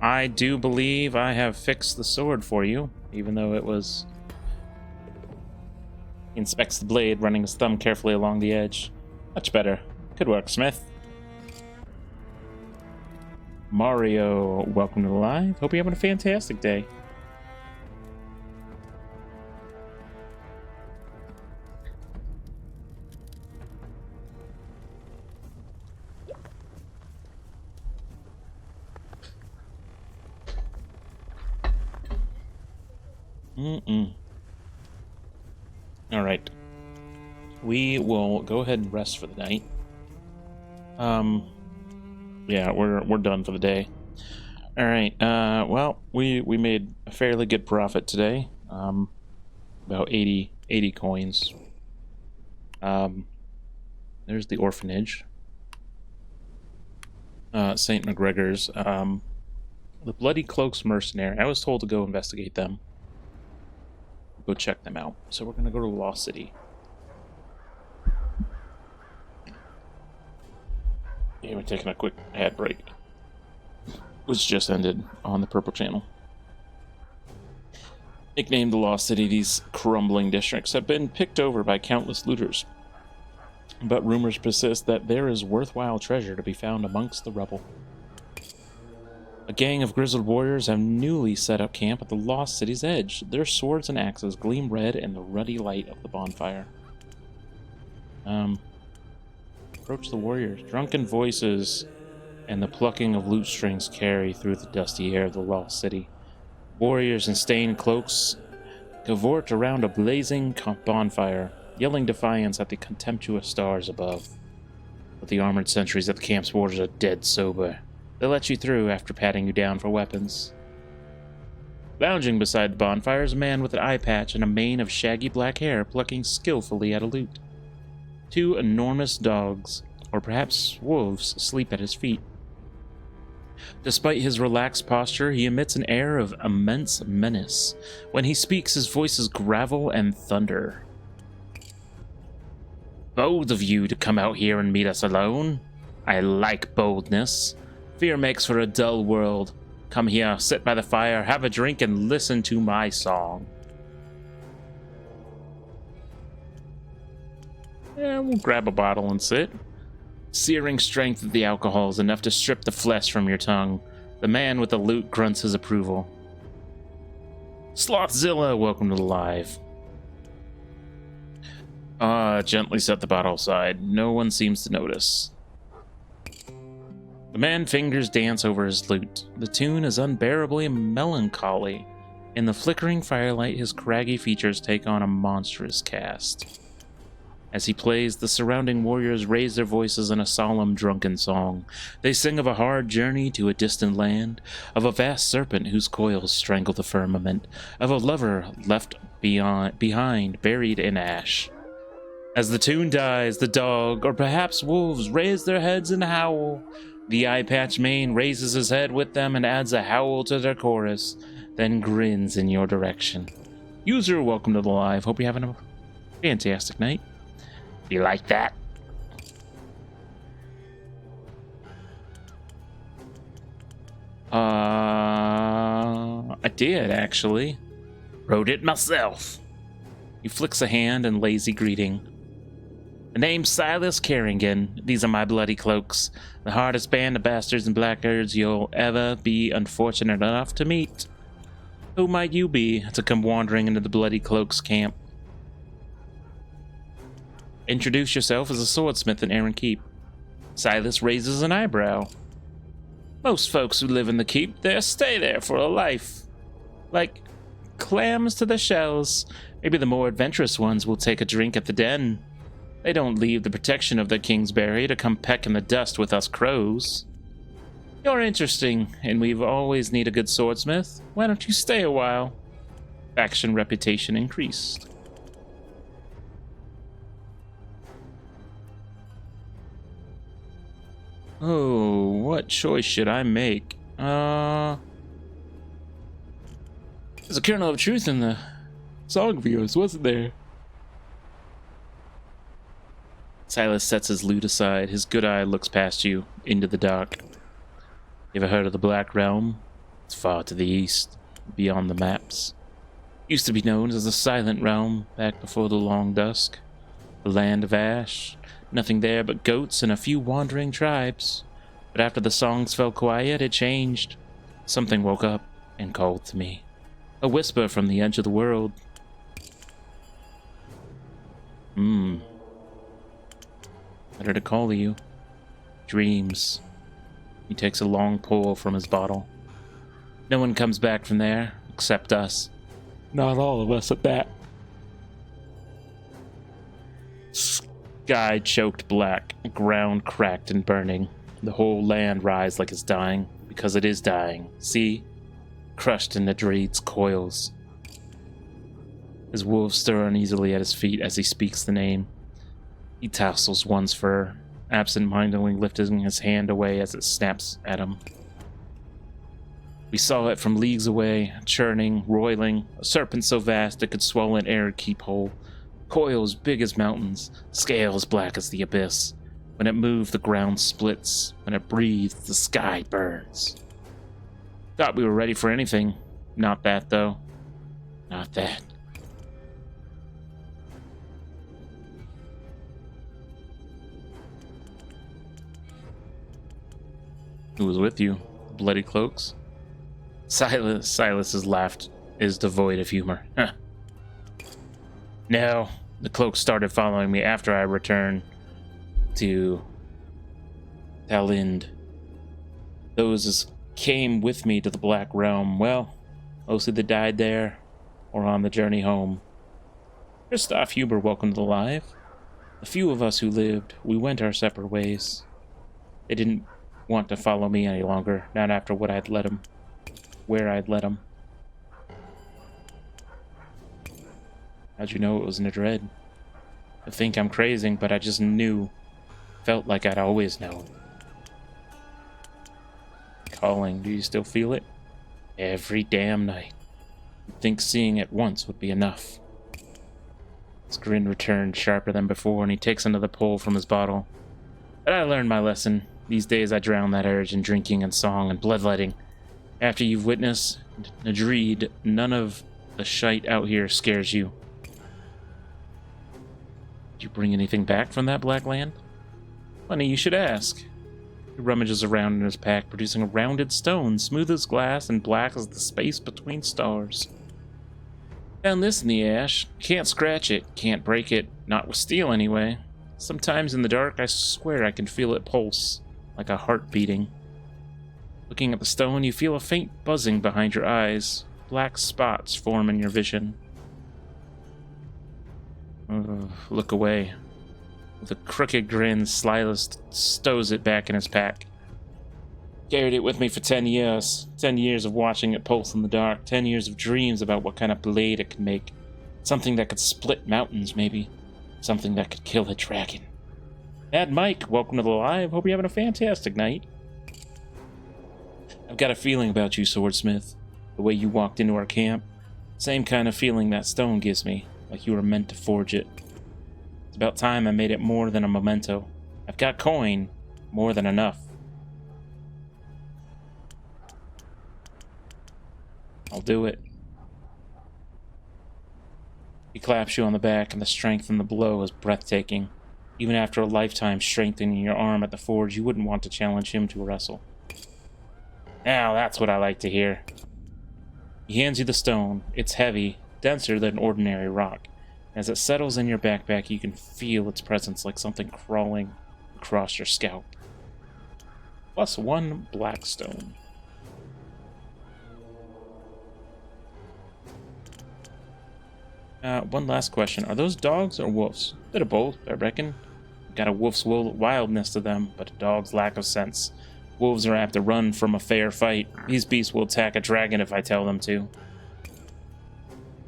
A: I do believe I have fixed the sword for you, even though it was... He inspects the blade, running his thumb carefully along the edge. Much better. Good work, Smith. Mario, welcome to the live. Hope you're having a fantastic day. All right. We will go ahead and rest for the night. Yeah, we're done for the day. All right. Well, we made a fairly good profit today. About 80 coins. There's the orphanage. St. McGregor's. The Bloody Cloaks Mercenary. I was told to go investigate them. Go check them out. So we're gonna go to Lost City. Yeah, we're taking a quick ad break, which just ended on the Purple Channel. Nicknamed the Lost City, these crumbling districts have been picked over by countless looters. But rumors persist that there is worthwhile treasure to be found amongst the rubble. A gang of grizzled warriors have newly set up camp at the Lost City's edge. Their swords and axes gleam red in the ruddy light of the bonfire. Approach the warriors. Drunken voices and the plucking of lute strings carry through the dusty air of the Lost City. Warriors in stained cloaks cavort around a blazing bonfire, yelling defiance at the contemptuous stars above. But the armored sentries at the camp's borders are dead sober. They let you through after patting you down for weapons. Lounging beside the bonfire is a man with an eye patch and a mane of shaggy black hair plucking skillfully at a lute. Two enormous dogs, or perhaps wolves, sleep at his feet. Despite his relaxed posture, he emits an air of immense menace. When he speaks, his voice is gravel and thunder. Bold of you to come out here and meet us alone. I like boldness. Fear makes for a dull world. Come here, sit by the fire, have a drink, and listen to my song. Yeah, we'll grab a bottle and sit. Searing strength of the alcohol is enough to strip the flesh from your tongue. The man with the lute grunts his approval. Slothzilla, welcome to the live. Gently set the bottle aside. No one seems to notice. The man's fingers dance over his lute. The tune is unbearably melancholy. In the flickering firelight, his craggy features take on a monstrous cast. As he plays, the surrounding warriors raise their voices in a solemn, drunken song. They sing of a hard journey to a distant land, of a vast serpent whose coils strangle the firmament, of a lover left behind, buried in ash. As the tune dies, the dog, or perhaps wolves, raise their heads and howl. The eye-patch mane raises his head with them and adds a howl to their chorus, then grins in your direction. User, welcome to the live. Hope you're having a fantastic night. You like that? I did, actually. Wrote it myself. He flicks a hand in lazy greeting. The name's Silas Carrigan. These are my bloody cloaks. The hardest band of bastards and blackguards you'll ever be unfortunate enough to meet. Who might you be to come wandering into the bloody cloaks camp? Introduce yourself as a swordsmith in Aaron Keep. Silas raises an eyebrow. Most folks who live in the keep there stay there for a life. Like clams to the shells. Maybe the more adventurous ones will take a drink at the den. They don't leave the protection of their Kingsbury to come peck in the dust with us crows. You're interesting, and we've always need a good swordsmith. Why don't you stay a while? Faction reputation increased. Oh, what choice should I make? There's a kernel of truth in the song of yours, wasn't there? Silas sets his lute aside. His good eye looks past you, into the dark. You ever heard of the Black Realm? It's far to the east, beyond the maps. Used to be known as the Silent Realm, back before the long dusk. The land of ash. Nothing there but goats and a few wandering tribes. But after the songs fell quiet, it changed. Something woke up and called to me. A whisper from the edge of the world. Better to call you. Dreams. He takes a long pull from his bottle. No one comes back from there, except us. Not all of us at that. Sky choked black, ground cracked and burning. The whole land rise like it's dying, because it is dying. See? Crushed in the dread's coils. His wolves stir uneasily at his feet as he speaks the name. He tassels one's fur, absent-mindedly lifting his hand away as it snaps at him. We saw it from leagues away, churning, roiling, a serpent so vast it could swallow an air keep whole, coils big as mountains, scales black as the abyss. When it moves, the ground splits. When it breathes, the sky burns. Thought we were ready for anything. Not that, though. Not that. Who was with you? Bloody cloaks? Silas's laugh is devoid of humor. Huh. No, the cloaks started following me after I returned to Talind. Those came with me to the Black Realm. Well, mostly they died there or on the journey home. Christoph Huber welcomed alive. The few of us who lived, we went our separate ways. They didn't want to follow me any longer, not after what I'd let them, where I'd let them. How'd you know it was Nadred? I think I'm crazy, but I just knew. Felt like I'd always known. Calling, do you still feel it? Every damn night. You'd think seeing it once would be enough. His grin returned sharper than before, and he takes another pull from his bottle. But I learned my lesson. These days I drown that urge in drinking and song and bloodletting. After you've witnessed Nadred, none of the shite out here scares you. Did you bring anything back from that black land? Funny you should ask. He rummages around in his pack, producing a rounded stone, smooth as glass and black as the space between stars. Found this in the ash. Can't scratch it, can't break it, not with steel anyway. Sometimes in the dark, I swear I can feel it pulse, like a heart beating. Looking at the stone, you feel a faint buzzing behind your eyes. Black spots form in your vision. Look away. With a crooked grin, Silas stows it back in his pack. Carried it with me for 10 years. 10 years of watching it pulse in the dark. 10 years of dreams about what kind of blade it could make. Something that could split mountains, maybe. Something that could kill a dragon. Mad Mike, welcome to the live. Hope you're having a fantastic night. I've got a feeling about you, Swordsmith. The way you walked into our camp. Same kind of feeling that stone gives me. Like you were meant to forge it. It's about time I made it more than a memento. I've got coin. More than enough. I'll do it. He claps you on the back, and the strength in the blow is breathtaking. Even after a lifetime strengthening your arm at the forge, you wouldn't want to challenge him to wrestle. Now that's what I like to hear. He hands you the stone. It's heavy, denser than ordinary rock. As it settles in your backpack, you can feel its presence like something crawling across your scalp. +1 black stone. One last question. Are those dogs or wolves? Bit of both, I reckon. Got a wolf's wildness to them, but a dog's lack of sense. Wolves are apt to run from a fair fight. These beasts will attack a dragon if I tell them to.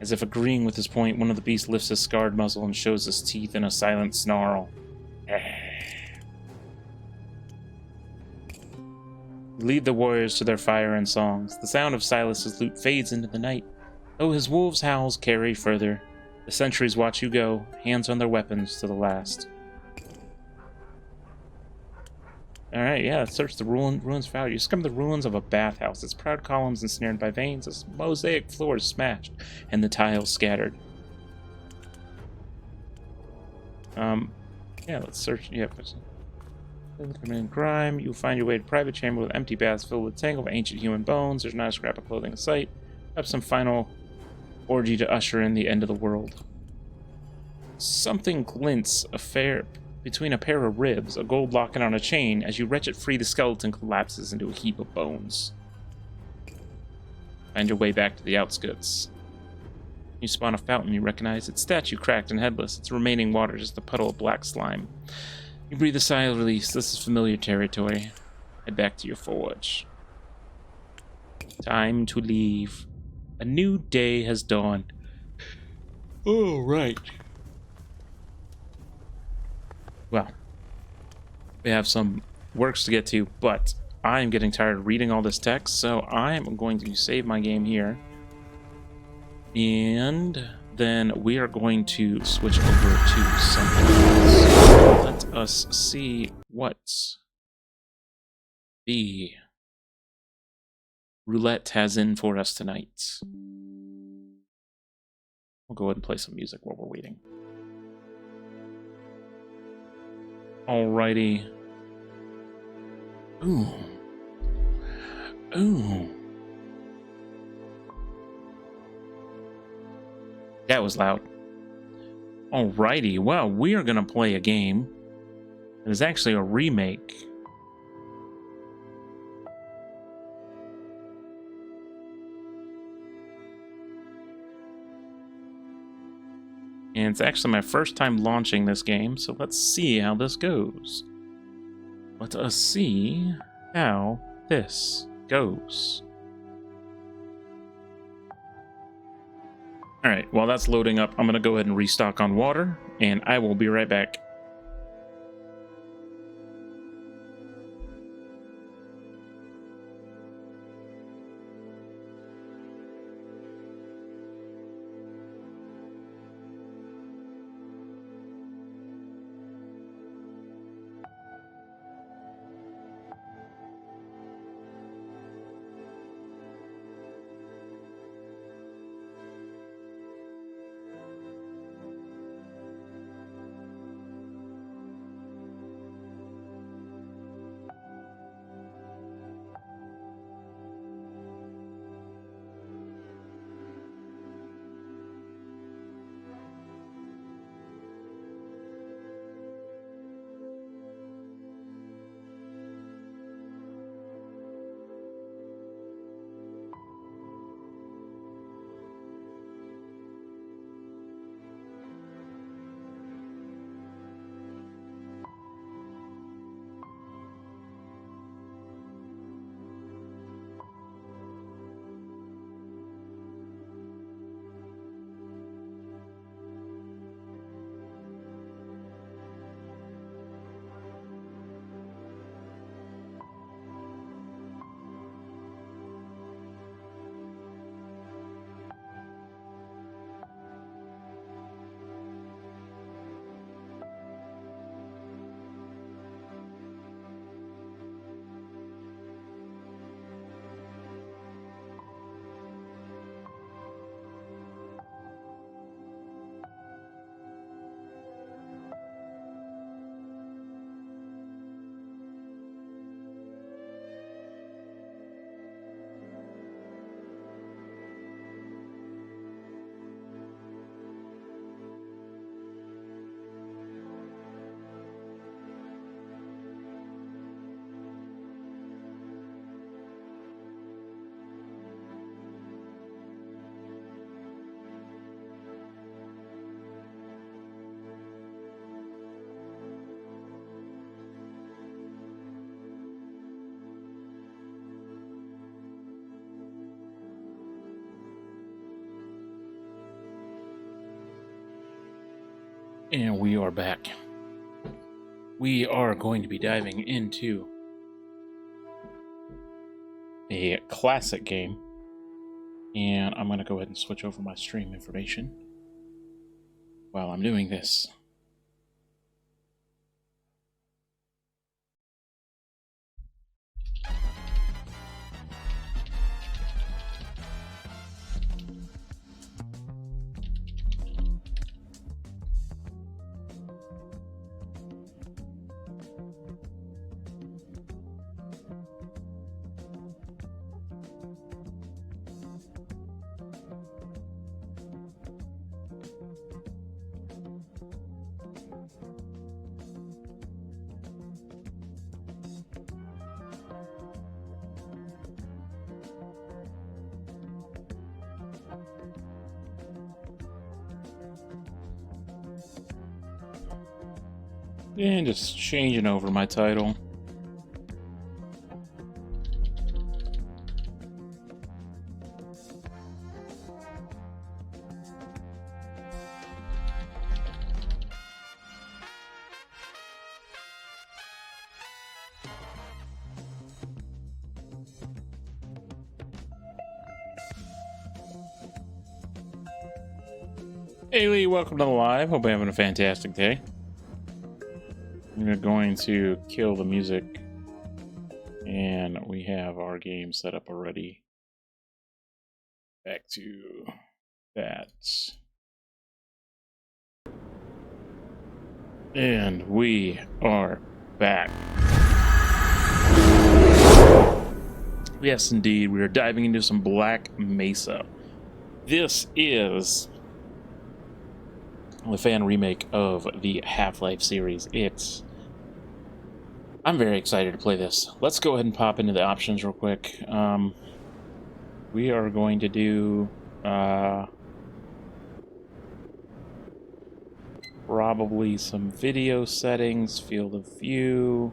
A: As if agreeing with his point, one of the beasts lifts his scarred muzzle and shows his teeth in a silent snarl. Lead the warriors to their fire and songs. The sound of Silas's lute fades into the night. Though his wolves' howls carry further, the sentries watch you go, hands on their weapons to the last. Alright, yeah, search the ruins for value. You discover the ruins of a bathhouse. Its proud columns ensnared by veins, its mosaic floors smashed, and the tiles scattered. Yeah, let's search. Yeah, committing crime. You'll find your way to a private chamber with empty baths filled with a tangle of ancient human bones. There's not a scrap of clothing in sight. Have some final orgy to usher in the end of the world. Something glints between a pair of ribs, a gold locket on a chain. As you wrench it free, the skeleton collapses into a heap of bones. Find your way back to the outskirts. You spawn a fountain you recognize. Its statue cracked and headless, its remaining water just a puddle of black slime. You breathe a sigh of release. This is familiar territory. Head back to your forge. Time to leave. A new day has dawned. Oh, right. Well, we have some works to get to, but I'm getting tired of reading all this text, so I'm going to save my game here. And then we are going to switch over to something else. Let us see what the roulette has in for us tonight. We'll go ahead and play some music while we're waiting. Alrighty. Ooh. Ooh. That was loud. Alrighty, well, we are gonna play a game. It is actually a remake. And it's actually my first time launching this game, so let's see how this goes. Let us see how this goes. Alright, while that's loading up, I'm going to go ahead and restock on water, and I will be right back. And we are back. We are going to be diving into a classic game. And I'm going to go ahead and switch over my stream information while I'm doing this. And just changing over my title. Hey Lee, welcome to the live. Hope you're having a fantastic day. We're going to kill the music, and we have our game set up already. Back to that. And we are back. Yes, indeed, we are diving into some Black Mesa. This is the fan remake of the Half-Life series. I'm very excited to play this. Let's go ahead and pop into the options real quick. We are going to do probably some video settings, field of view,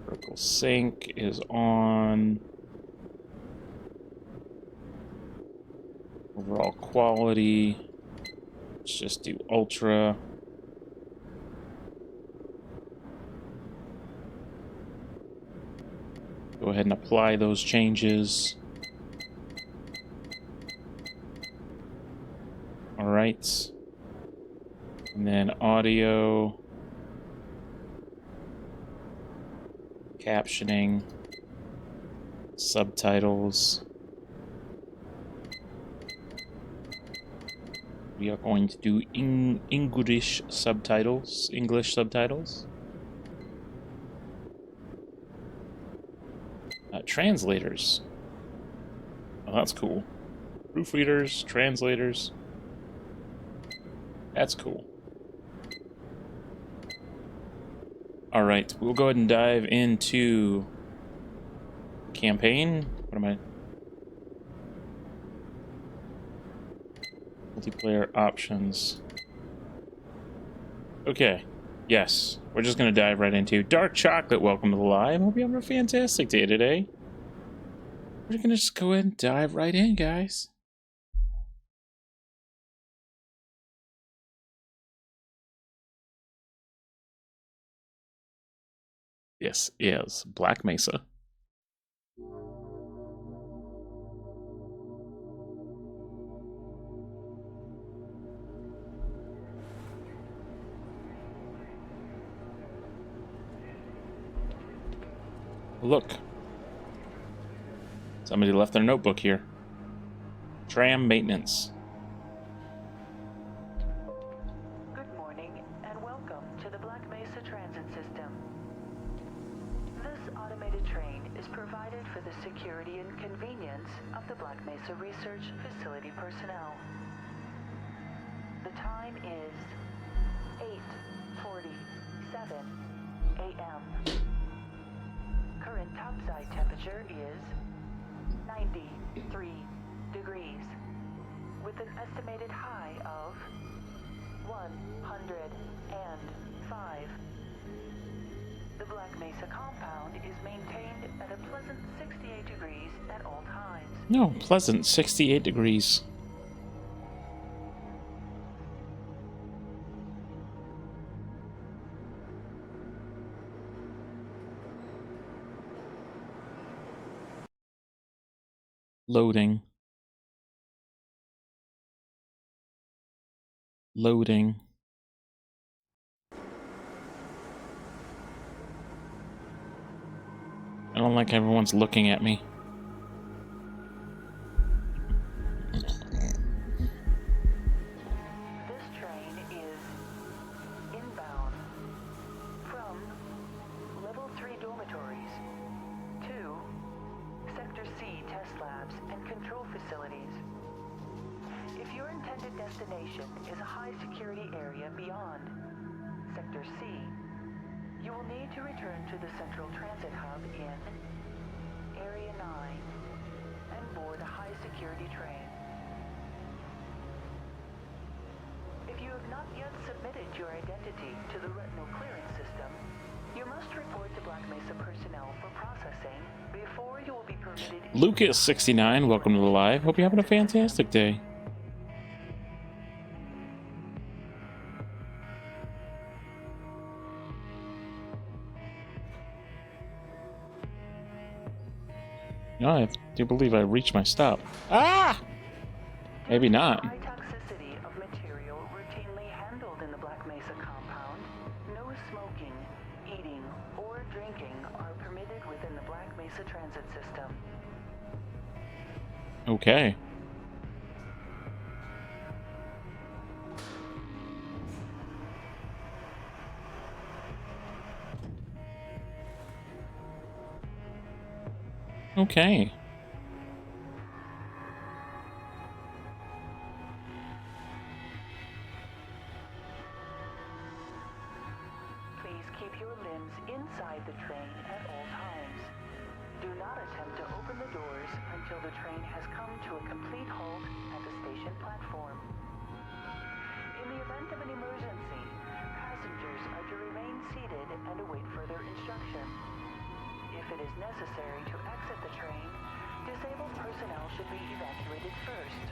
A: vertical sync is on, overall quality. Let's just do ultra. Go ahead and apply those changes. All right. And then audio, captioning, subtitles. We are going to do English subtitles. Translators. Oh, that's cool. Proofreaders, translators. That's cool. All right, we'll go ahead and dive into campaign. What am I? Multiplayer options. Okay. Yes. We're just going to dive right into Dark Chocolate. Welcome to the live. Hope you're having a fantastic day today. We're going to just go ahead and dive right in, guys. This is Black Mesa. Look. Somebody left their notebook here. Tram maintenance.
B: Good morning and welcome to the Black Mesa Transit System. This automated train is provided for the security and convenience of the Black Mesa Research Facility personnel. The time is 8:47 a.m. Current topside temperature is 93 degrees, with an estimated high of 105. The Black Mesa compound is maintained at a pleasant 68 degrees at all times.
A: No, pleasant 68 degrees. Loading. Loading. I don't like everyone's looking at me.
B: This train is inbound from Level 3 dormitories to Sector C test labs and control facilities. If your intended destination is a high-security area beyond Sector C, you will need to return to the Central Transit Hub in Area 9 and board a high-security train. If you have not yet submitted your identity to the retinal clearance system, you must report to Black Mesa personnel for processing before you will be permitted.
A: Lucas69, welcome to the live. Hope you're having a fantastic day. No, I do believe I reached my stop. Ah! Maybe not.
B: High toxicity of material routinely handled in the Black Mesa compound, no smoking, eating, or drinking are permitted within the Black Mesa transit system.
A: Okay. Okay.
B: Please keep your limbs inside the train at all times. Do not attempt to open the doors until the train has come to a complete halt at the station platform. In the event of an emergency, passengers are to remain seated and await further instruction. If it is necessary to exit the train, disabled personnel should be evacuated first.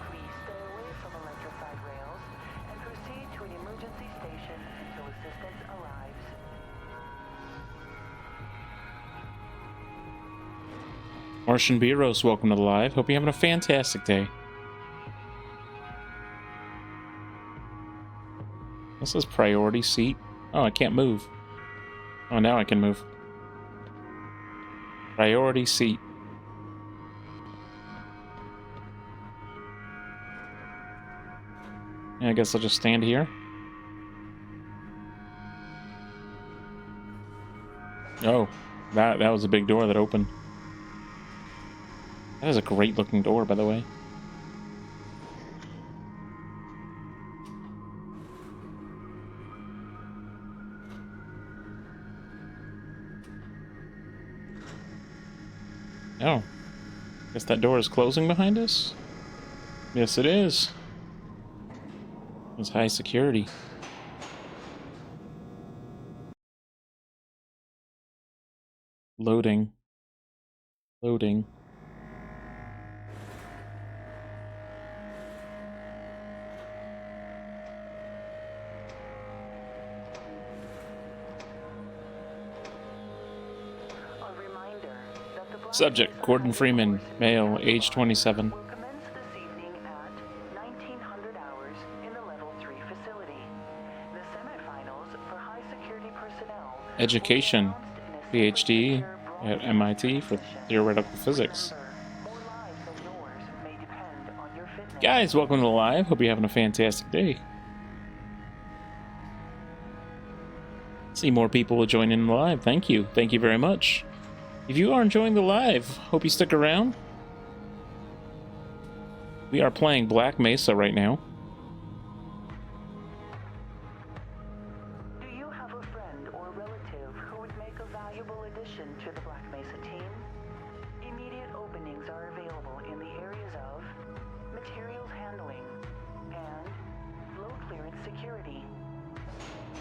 B: Please stay away from electrified rails and proceed to an emergency station until assistance arrives.
A: Martian Beeros, welcome to the live. Hope you're having a fantastic day. This is priority seat. Oh, I can't move. Oh, now I can move. Priority seat. Yeah, I guess I'll just stand here. Oh, that was a big door that opened. That is a great looking door, by the way. Oh. Guess that door is closing behind us? Yes, it is. It's high security. Loading. Loading. Subject, Gordon Freeman, male, age 27.
B: Will commence this evening at 1900 hours in the Level 3 facility. The semifinals for high security personnel.
A: Education, PhD at MIT for theoretical physics. Guys, welcome to the live. Hope you're having a fantastic day. See more people will join in the live. Thank you. Thank you very much. If you are enjoying the live, hope you stick around. We are playing Black Mesa right now.
B: Do you have a friend or relative who would make a valuable addition to the Black Mesa team? Immediate openings are available in the areas of materials handling and low clearance security.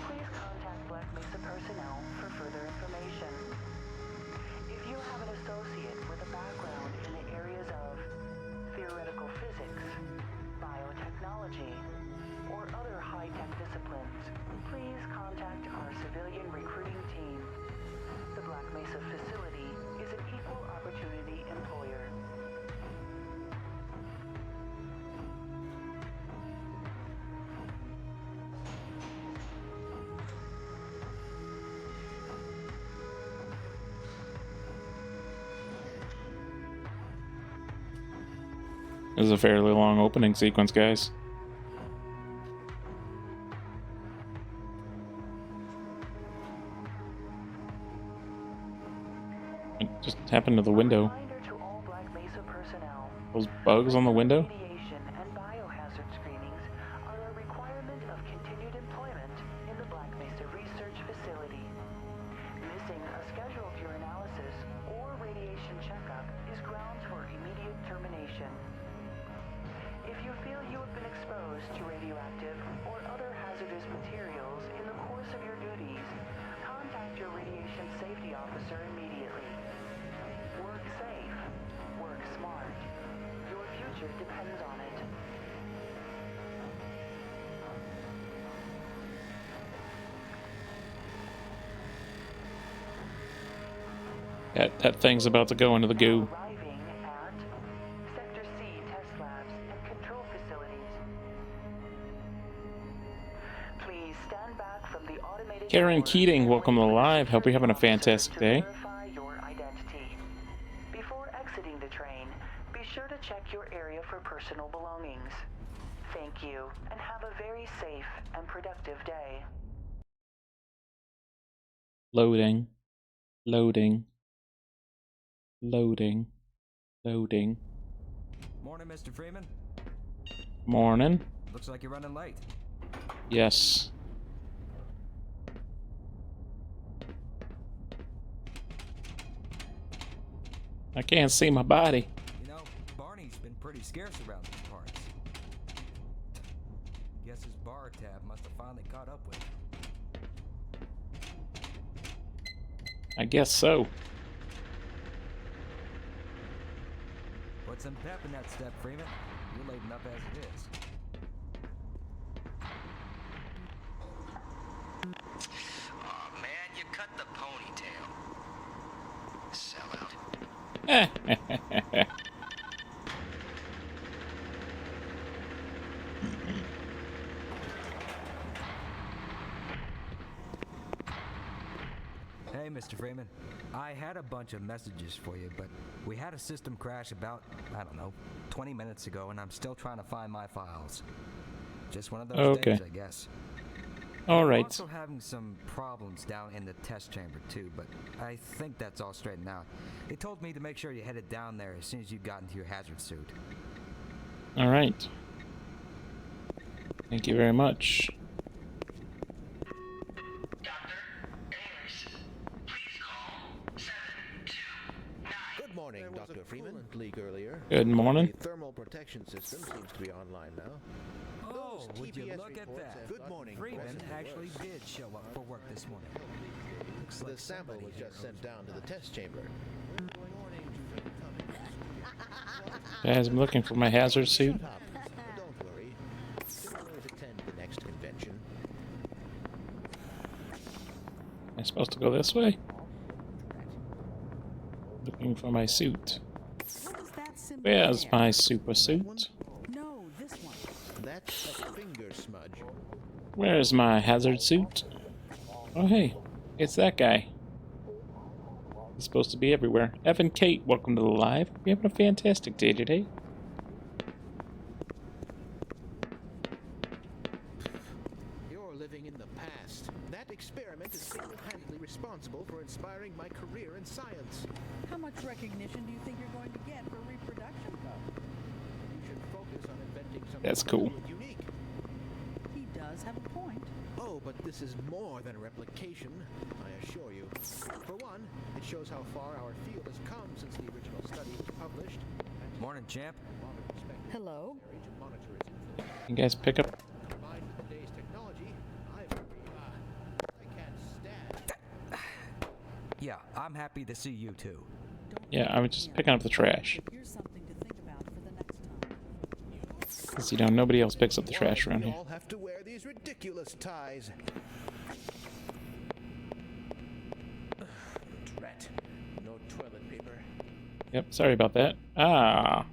B: Please contact Black Mesa personnel for further information. If you have an associate with a background in the areas of theoretical physics, biotechnology, or other high-tech disciplines, please contact our civilian recruiting team. The Black Mesa facility is an equal opportunity employer.
A: This is a fairly long opening sequence, guys. It just happened to the window.
B: Reminder to all Black Mesa personnel.
A: Those bugs on the window?
B: Radiation and biohazard screenings are a requirement of continued employment in the Black Mesa Research Facility. Missing a scheduled urinalysis or radiation checkup is grounds for immediate termination. If you feel you have been exposed to radioactive or other hazardous materials in the course of your duties, contact your radiation safety officer immediately. Work safe. Work smart. Your future depends on it.
A: That thing's about to go into the goo.
B: Arriving at Sector C test labs and control facilities. Please stand back from the automated
A: Karen
B: door
A: Keating,
B: and
A: welcome to
B: wait
A: the
B: for
A: live. Hope you're having a
B: security
A: fantastic
B: officers
A: day.
B: to verify your identity. Before exiting the train, be sure to check your area for personal belongings. Thank you, and have a very safe and productive day.
A: Loading. Loading. Loading. Loading.
C: Morning, Mr. Freeman.
A: Morning.
C: Looks like you're running late.
A: Yes. I can't see my body.
C: You know, Barney's been pretty scarce around these parts. Guess his bar tab must have finally caught up with him.
A: I guess so.
C: Put some pep in that step, Freeman. You're late enough as it is.
D: Aw, man, you cut the ponytail. Sellout.
C: Hey, Mr. Freeman. I had a bunch of messages for you, but we had a system crash about, I don't know, 20 minutes ago, and I'm still trying to find my files. Just one of those days, I guess.
A: All
C: We're
A: right.
C: also having some problems down in the test chamber too, but I think that's all straightened out. They told me to make sure you headed down there as soon as you got into your hazard suit.
A: All right. Thank you very much.
E: Good morning, Dr. Freeman. Leak earlier.
A: Good morning.
E: The thermal protection system seems to be online now.
C: Oh,
E: Those
C: would you
E: TPS
C: look at
E: reports
C: that?
E: have Good morning.
C: Freeman
E: President
C: actually
E: Worse.
C: did show up for work this morning. Looks
E: The
C: like
E: sample
C: somebody
E: was
C: here
E: just sent
C: knows
E: down to the test chamber.
A: Guys, I'm looking for my hazard suit.
E: Shut up. Don't worry. You'll always attend the next convention.
A: Am I supposed to go this way? Looking for my suit.
F: What is that symbol
A: Where's
F: there?
A: my super suit?
F: No, this one.
E: That's a finger smudge.
A: Where's my hazard suit? Oh, hey. It's that guy. He's supposed to be everywhere. Evan Kate, welcome to the live. We're having a fantastic day today.
E: You're living in the past. That experiment is single-handedly responsible for inspiring my career in science.
F: How much recognition do you think you're going to get for reproduction, though?
E: You should focus on inventing something
A: That's cool.
E: new and unique.
F: He does have a point.
E: Oh, but this is more than a replication, I assure you. For one, it shows how far our field has come since the original study was published.
C: Morning, champ.
F: Hello?
A: You guys pick up.
E: Combined with today's technology, I can't stand.
C: Yeah, I'm happy to see you too.
A: Yeah, I was just picking up the trash.
F: Here's something to think about for the next time.
A: Because, you know, nobody else picks up the trash
E: Why
A: around
E: do we
A: here.
E: all have to wear these ridiculous ties? Drat. No toilet paper.
A: Yep, sorry about that. Ah.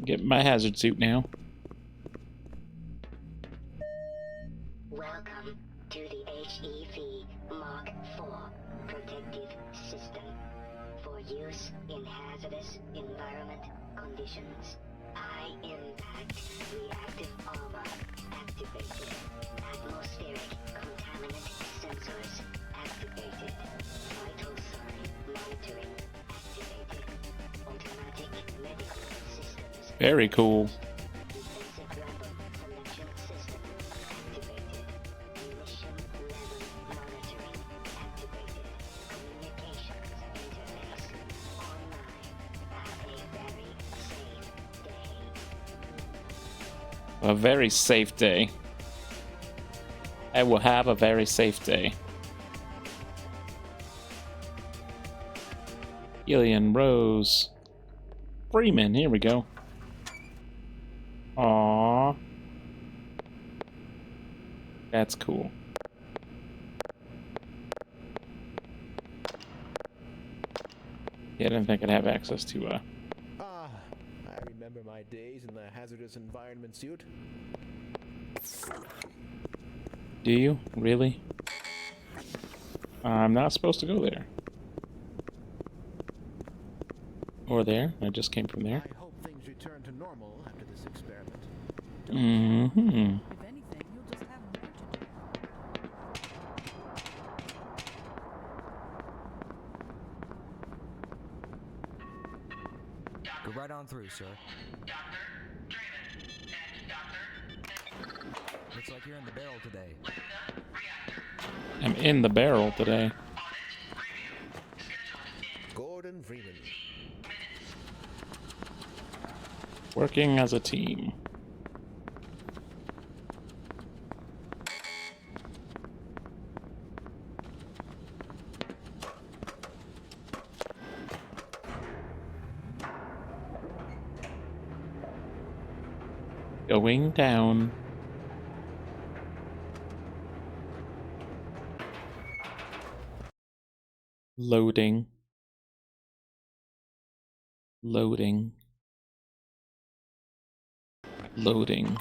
A: Get my hazard suit now.
G: Welcome to the HEV Mark IV protective system for use in hazardous environment conditions. High impact reactive armor activated. Atmospheric contaminant sensors activated. Vital sign monitoring activated. Automatic medical systems.
A: Very cool.
G: Defensive weapon connection system activated. Mission level monitoring activated. Communications interface online. Have a very safe day.
A: A very safe day. I will have a very safe day. Gillian Rose Freeman, here we go. Aww. That's cool. Yeah, I didn't think I'd have access to,
E: Ah, I remember my days in the hazardous environment suit.
A: Do you? Really? I'm not supposed to go there. Or there. I just came from there.
E: I hope things return to normal after this experiment.
A: Mm-hmm.
F: If anything, you'll just have more to do.
C: Go right on through, sir. Looks like you're in the barrel today.
A: I'm in the barrel today.
E: Gordon Freeman.
A: Working as a team. Going down. Loading. Loading. Loading.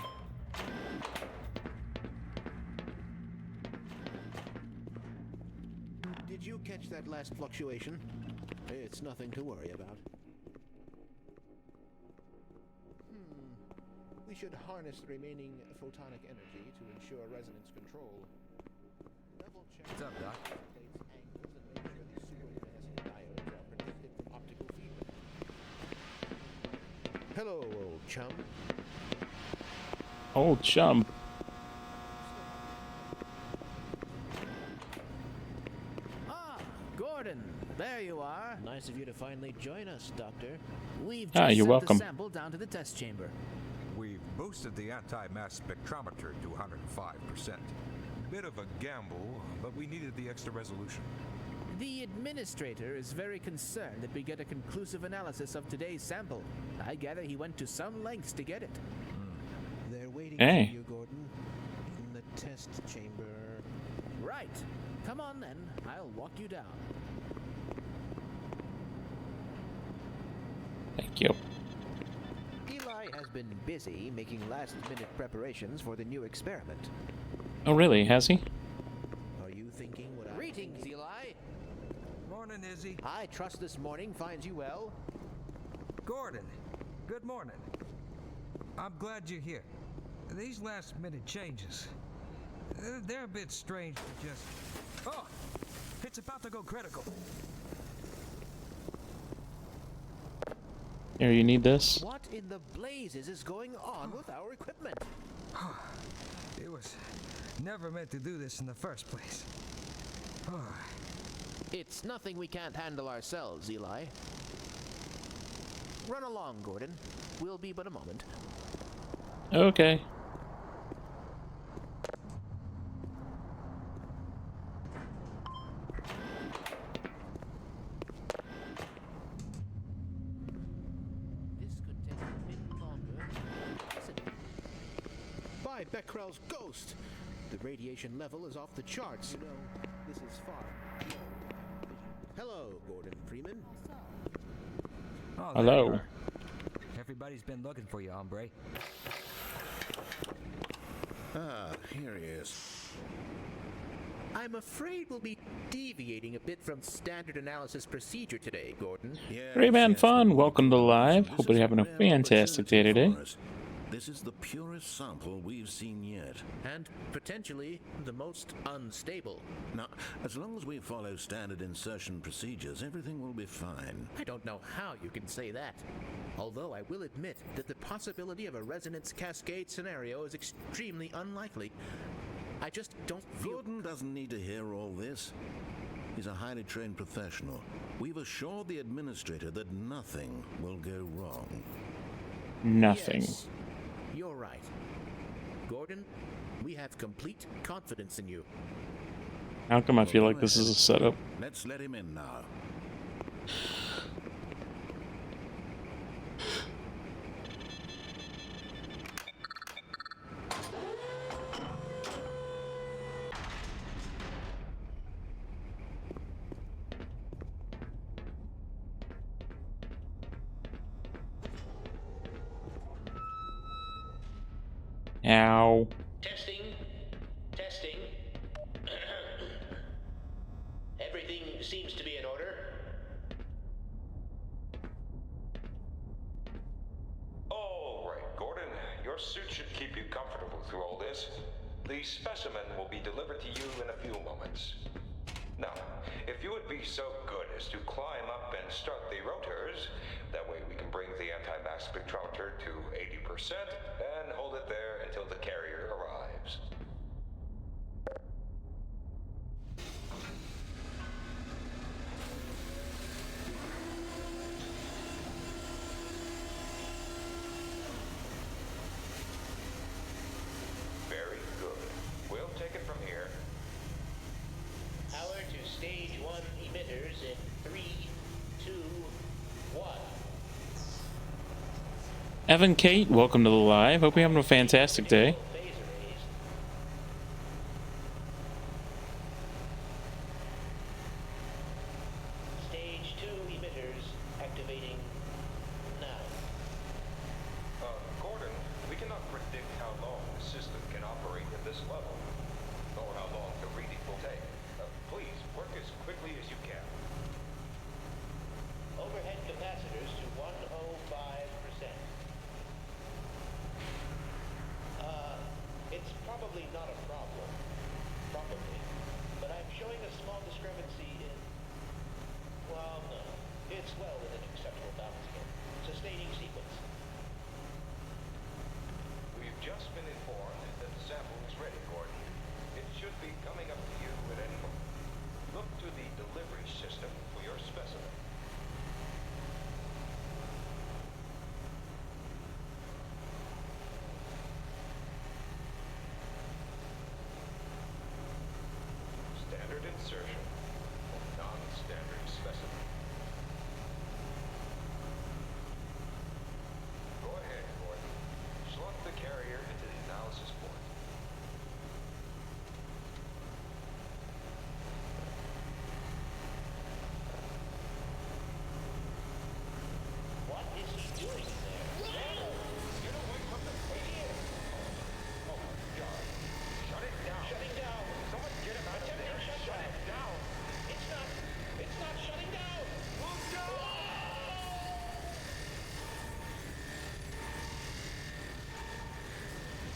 E: Did you catch that last fluctuation? It's nothing to worry about. We should harness the remaining photonic energy to ensure resonance control. Level check.
C: What's up, Doc?
E: Plates, angles, and make sure these superluminescent diodes are protected from optical feedback. Hello, old chum.
A: Old chum.
E: Ah, Gordon, there you are. Nice of you to finally join us, Doctor. We've
A: Ah,
E: just
A: you're
E: sent
A: welcome.
E: the sample down to the test chamber.
H: We've boosted the anti-mass spectrometer to 105%. Bit of a gamble, but we needed the extra resolution.
E: The administrator is very concerned that we get a conclusive analysis of today's sample. I gather he went to some lengths to get it. They're waiting
A: Hey.
E: for you, Gordon, in the test chamber. Right. Come on then. I'll walk you down.
A: Thank you.
E: Eli has been busy making last-minute preparations for the new experiment.
A: Oh, really? Has he?
E: Are you thinking what I... Greetings, Eli.
C: Morning, Izzy.
E: I trust this morning finds you well.
C: Gordon, good morning. I'm glad you're here. These last-minute changes, they're a bit strange to just... Oh! It's about to go critical.
A: Here, you need this?
E: What in the blazes is going on with our equipment?
C: It was never meant to do this in the first place.
E: It's nothing we can't handle ourselves, Eli. Run along, Gordon. We'll be but a moment.
A: Okay.
E: This could take a bit longer. Listen. By Becquerel's ghost! The radiation level is off the charts. You know, this is far beyond our vision. Hello, Gordon Freeman.
C: Oh, there
A: Hello.
C: you are. Everybody's been looking for you, hombre.
I: Ah, here he is.
E: I'm afraid we'll be deviating a bit from standard analysis procedure today, Gordon.
A: Great man fun, welcome to Live. Hope you're having a fantastic day today.
I: This is the purest sample we've seen yet.
E: And potentially the most unstable.
I: Now, as long as we follow standard insertion procedures, everything will be fine.
E: I don't know how you can say that. Although I will admit that the possibility of a resonance cascade scenario is extremely unlikely. I just don't feel...
I: Gordon doesn't need to hear all this. He's a highly trained professional. We've assured the administrator that nothing will go wrong.
A: Nothing.
E: Yes, you're right. Gordon, we have complete confidence in you.
A: How come I feel like this is a setup?
I: Let's let him in now.
A: Ow.
J: Testing. Testing. Everything seems to be in order.
H: All right, Gordon. Your suit should keep you comfortable through all this. The specimen will be delivered to you in a few moments. Now, if you would be so good as to climb up and start the rotors, that way we can bring the anti-mass spectrometer to 80% and hold it there until the carrier arrives. Very good. We'll take it from here.
J: Power to stage 1 emitters in 3, 2, 1.
A: Evan, Kate, welcome to the Live. Hope you're having a fantastic day.
J: Phase arrays. Stage 2 emitters activating now.
H: Gordon, we cannot predict how long the system can operate at this level, or how long the reading will take. Please, work as quickly as you can.
J: Overhead capacitors to 105%. It's probably not a problem. Probably. But I'm showing a small discrepancy in... Well, no. It's well within acceptable bounds here. Sustaining sequence.
H: We've just been informed that the sample is ready, Gordon. It should be coming up to you at any moment. Look to the delivery system for your specimen. Standard insertion of non-standard specimen. Go ahead, Gordon. Slot the carrier into the analysis port.
J: What is he doing there?
H: Get away from the radio! Oh my God! Shut it down!
J: Shutting down.
H: Someone get him out of there! Shut it down!
J: It's not shutting down.
H: Move down!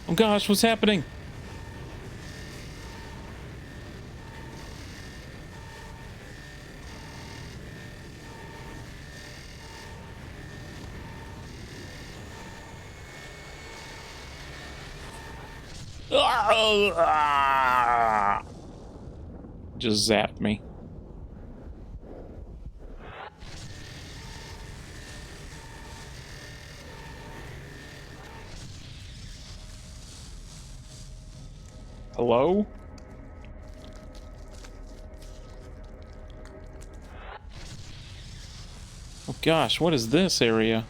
A: Oh gosh, what's happening? Just zapped me. Hello? Oh gosh, what is this area?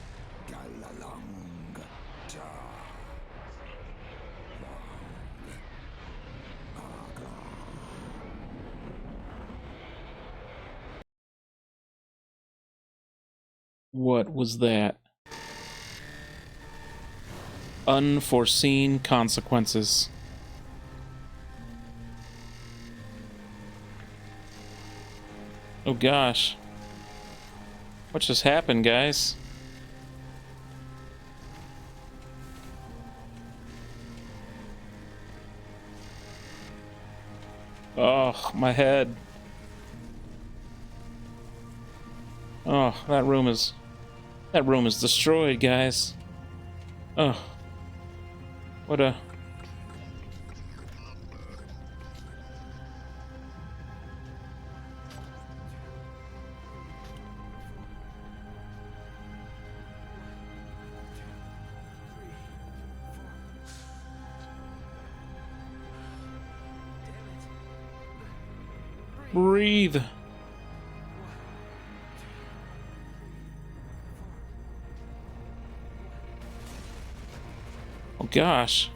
A: What was that? Unforeseen consequences. Oh gosh. What just happened, guys? Oh, my head. Oh, that room is destroyed, guys. Oh. What a... Breathe. Oh gosh.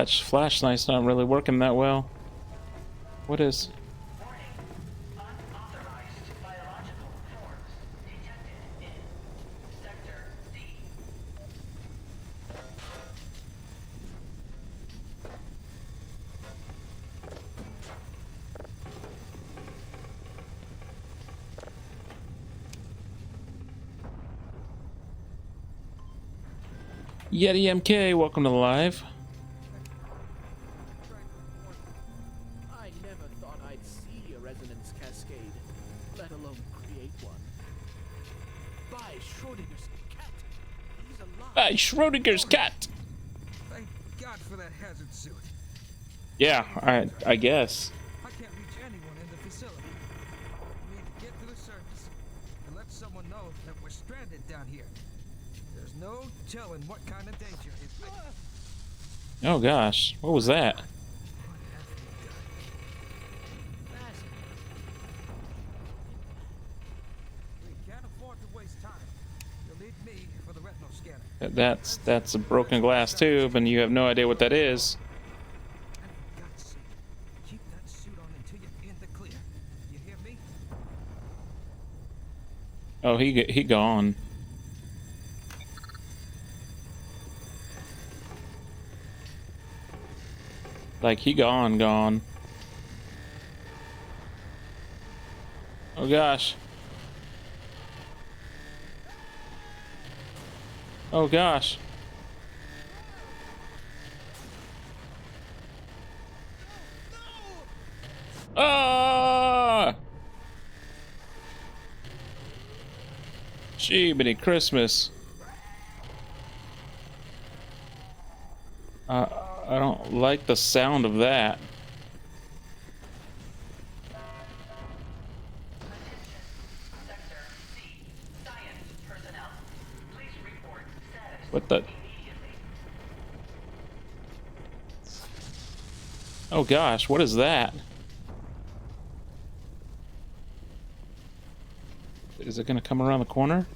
A: Flashlight's not really working that well. What is...
B: Warning. Unauthorized biological forms detected in Sector D.
A: Yeti MK, welcome to the live.
E: I never thought I'd see a resonance cascade, let alone create one. By Schrodinger's cat. He's alive.
A: Hey, Schrodinger's cat.
C: Thank God for that hazard suit.
A: Yeah, I guess.
C: I can't reach anyone in the facility. We need to get to the surface and let someone know that we're stranded down here. There's no telling what kind of danger is.
A: Oh gosh, what was that?
C: We can't afford to waste time. You'll need me for the retinal scanner.
A: That's a broken glass tube, and you have no idea what that is.
C: And for God's sake, keep that suit on until you're in the clear. You hear me?
A: Oh, he gone. Like he gone. Oh gosh. Oh gosh. Ah! Jiminy Christmas. I don't like the sound of that.
B: Sector C. Science personnel. Please report status
A: What the?
B: immediately.
A: Oh gosh, what is that? Is it gonna come around the corner?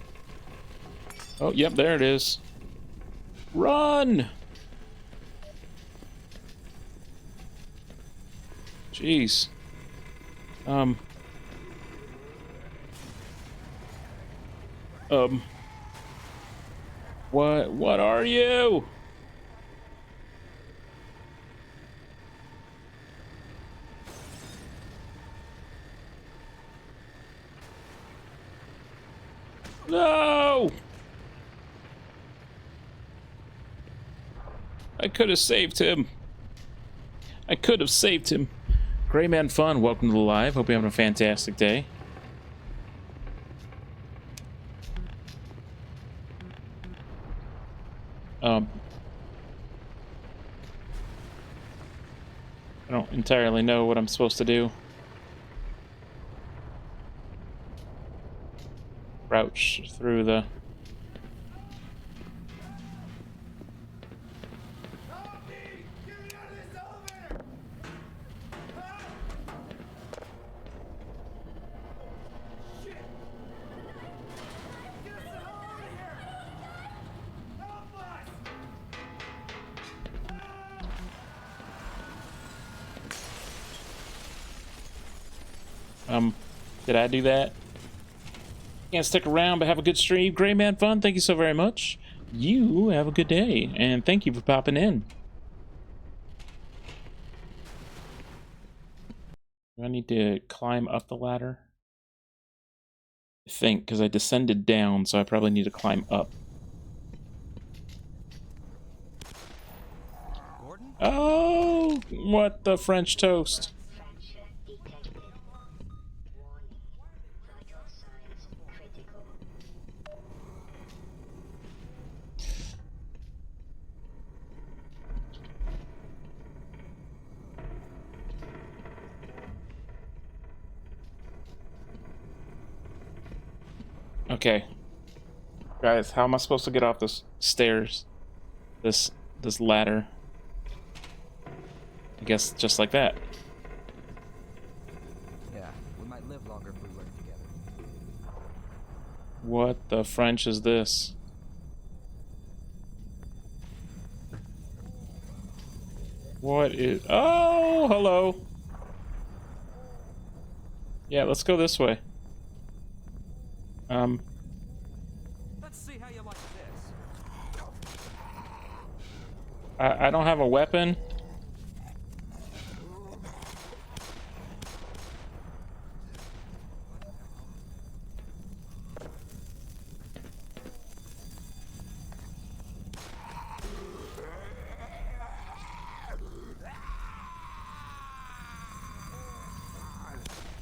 A: Oh, yep, there it is. Run! Jeez. What are you? No! I could have saved him. I could have saved him. Grayman Fun, welcome to the live. Hope you're having a fantastic day. I don't entirely know what I'm supposed to do. Crouch through the... Did I do that? Can't stick around, but have a good stream. Gray Man Fun, thank you so very much. You have a good day, and thank you for popping in. Do I need to climb up the ladder? I think, because I descended down, so I probably need to climb up.
C: Gordon?
A: Oh, what the French toast? Okay. Guys, how am I supposed to get off this stairs? This ladder? I guess just like that.
C: Yeah, we might live longer if we work together.
A: What the French is this? What is... Oh, hello. Yeah, let's go this way.
C: Let's see how you like this.
A: I don't have a weapon.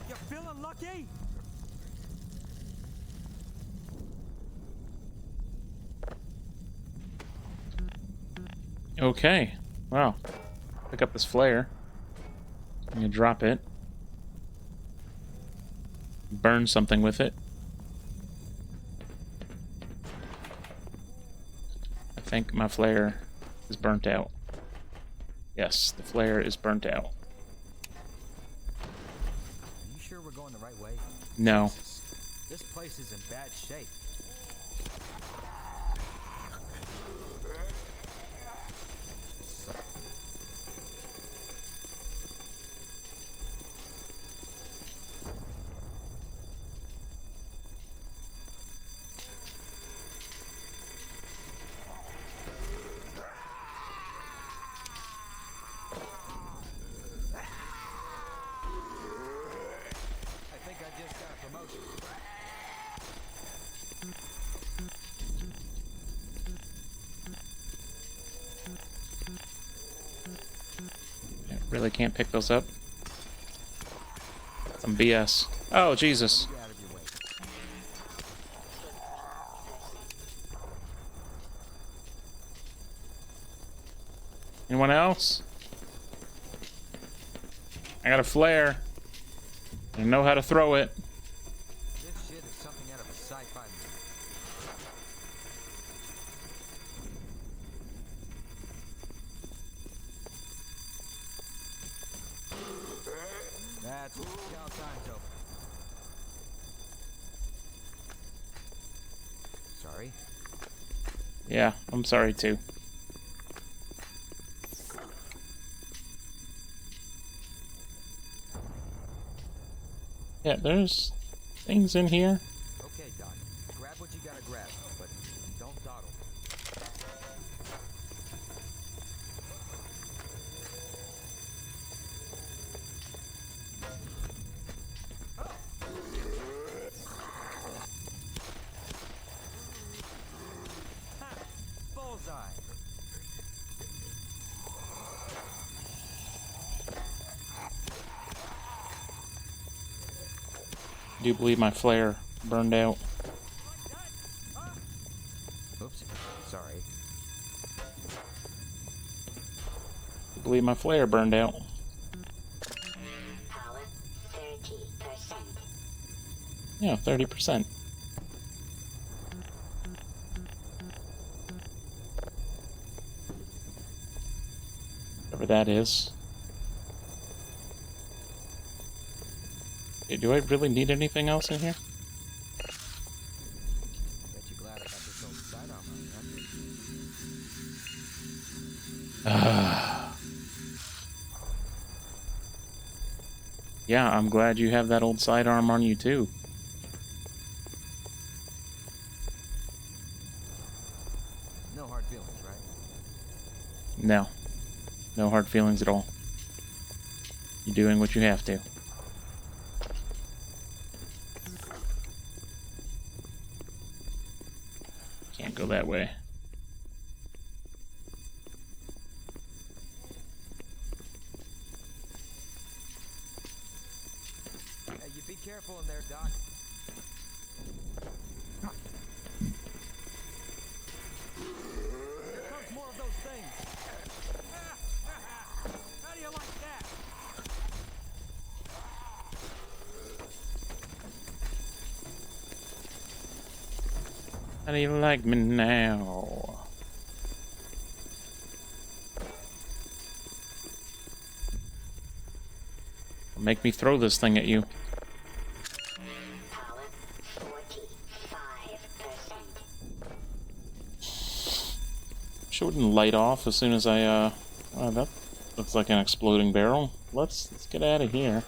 C: You feeling lucky?
A: Okay. Wow. Pick up this flare. I'm gonna drop it. Burn something with it. I think my flare is burnt out. Yes, the flare is burnt out.
C: Are you sure we're going the right way?
A: No.
C: This place is in bad shape.
A: Really can't pick those up. Some BS. Oh, Jesus. Anyone else? I got a flare. I know how to throw it.
C: This shit is something out of a sci-fi movie. That's scout time's over. Sorry.
A: Yeah, I'm sorry too. Yeah, there's things in here.
C: Okay, Doc. Grab what you gotta grab, but don't dawdle. Ha! Bullseye.
A: I do believe my flare burned out.
C: Oops. Sorry.
A: I believe my flare burned out.
G: Power 30%.
A: Yeah, 30%. Whatever that is. Okay, do I really need anything else in here?
C: Bet you're glad I got this old sidearm on, huh?
A: Yeah, I'm glad you have that old sidearm on you too.
C: No hard feelings, right?
A: No. No hard feelings at all. You're doing what you have to. Can't go that way.
C: Hey, you be careful in there, Doc. Here comes more of those things. How do you like that?
A: How do you like me now? Make me throw this thing at you.
G: Power 45%.
A: Sure wouldn't light off as soon as I oh, that looks like an exploding barrel. Let's get out of here.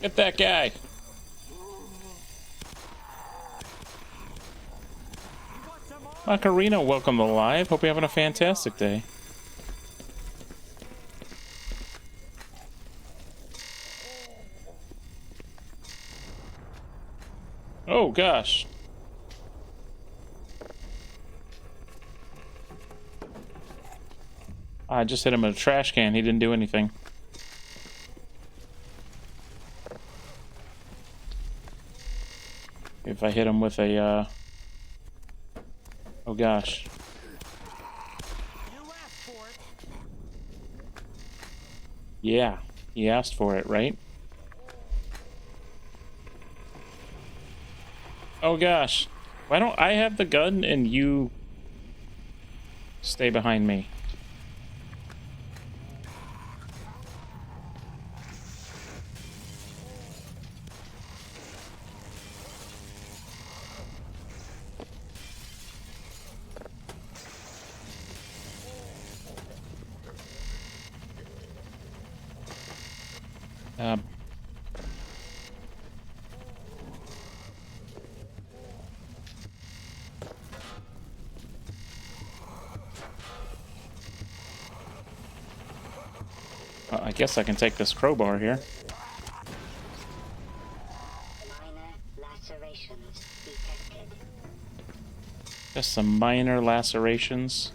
A: Get that guy. Macarena, welcome to live. Hope you're having a fantastic day. Oh gosh. I just hit him with a trash can. He didn't do anything. If I hit him with a, oh gosh.
C: You asked for it.
A: Yeah, he asked for it, right? Oh gosh. Why don't I have the gun and you stay behind me? I guess I can take this crowbar here.
G: Minor lacerations detected.
A: Just some minor lacerations.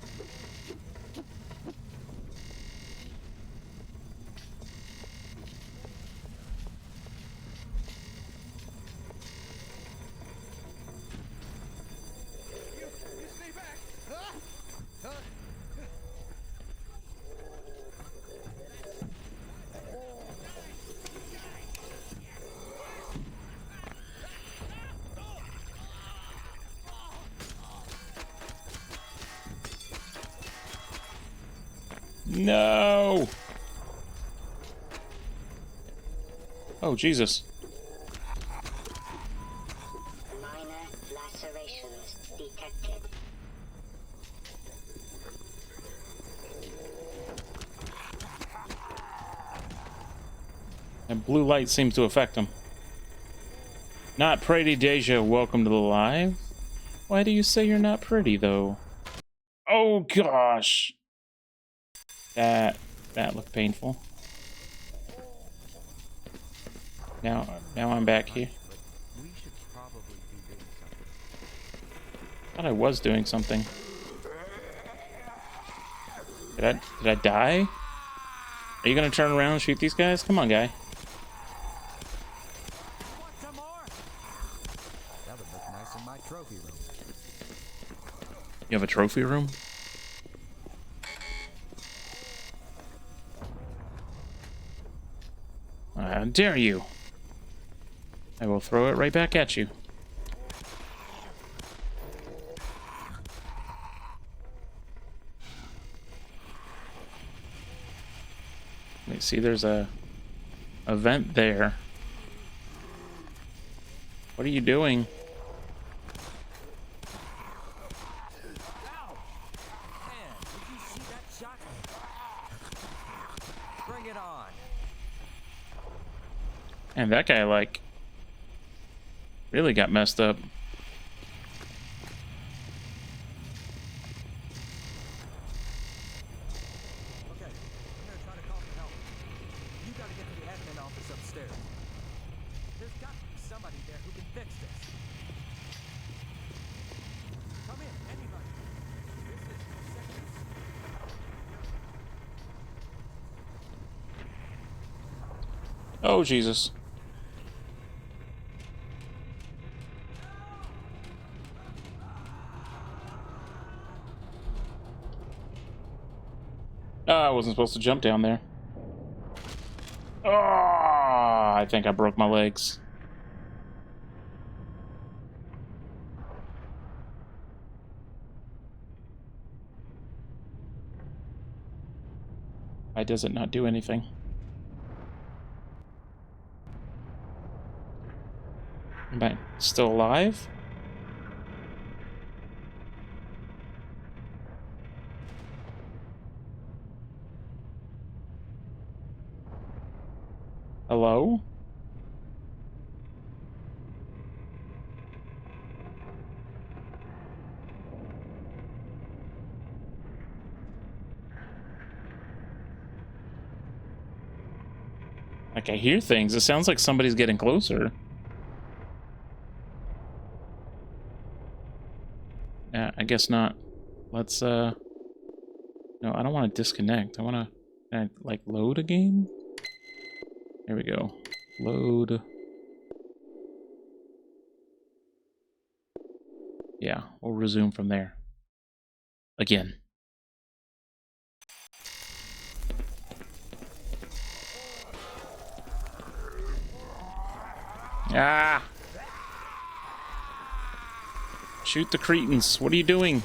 E: Stay back!
A: No! Oh, Jesus.
G: Minor lacerations detected.
A: And blue light seems to affect him. Not pretty, Deja. Welcome to the live. Why do you say you're not pretty, though? Oh, gosh. That looked painful. Now I'm back here.
C: We should probably be doing something.
A: Thought I was doing something. Did I die? Are you gonna turn around and shoot these guys? Come on, guy.
C: Want some more? That would look nice in my trophy room.
A: You have a trophy room? How dare you? I will throw it right back at you. Let me see, there's a vent there. What are you doing?
C: Man, did you see that shot?
A: And that guy, like, really got messed up.
C: Okay, I'm gonna try to call for help. You gotta get to the admin office upstairs. There's got to be somebody there who can fix this. Come in, anybody. This is Sector C.
A: Oh, Jesus. Oh, I wasn't supposed to jump down there. Oh, I think I broke my legs. Why does it not do anything? Am I still alive? Hello? Like, I hear things. It sounds like somebody's getting closer. I guess not. Let's, No, I don't want to disconnect. I want to, like, load a game? There we go. Load. Yeah, we'll resume from there. Again. Ah! Shoot the cretins. What are you doing?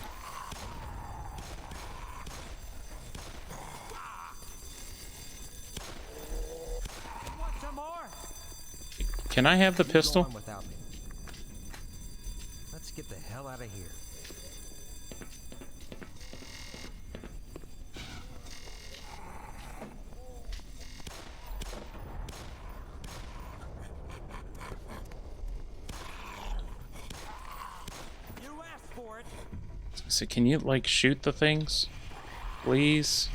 A: Can I have the pistol?
C: Let's get the hell out of here. You asked for it.
A: So can you, like, shoot the things? Please?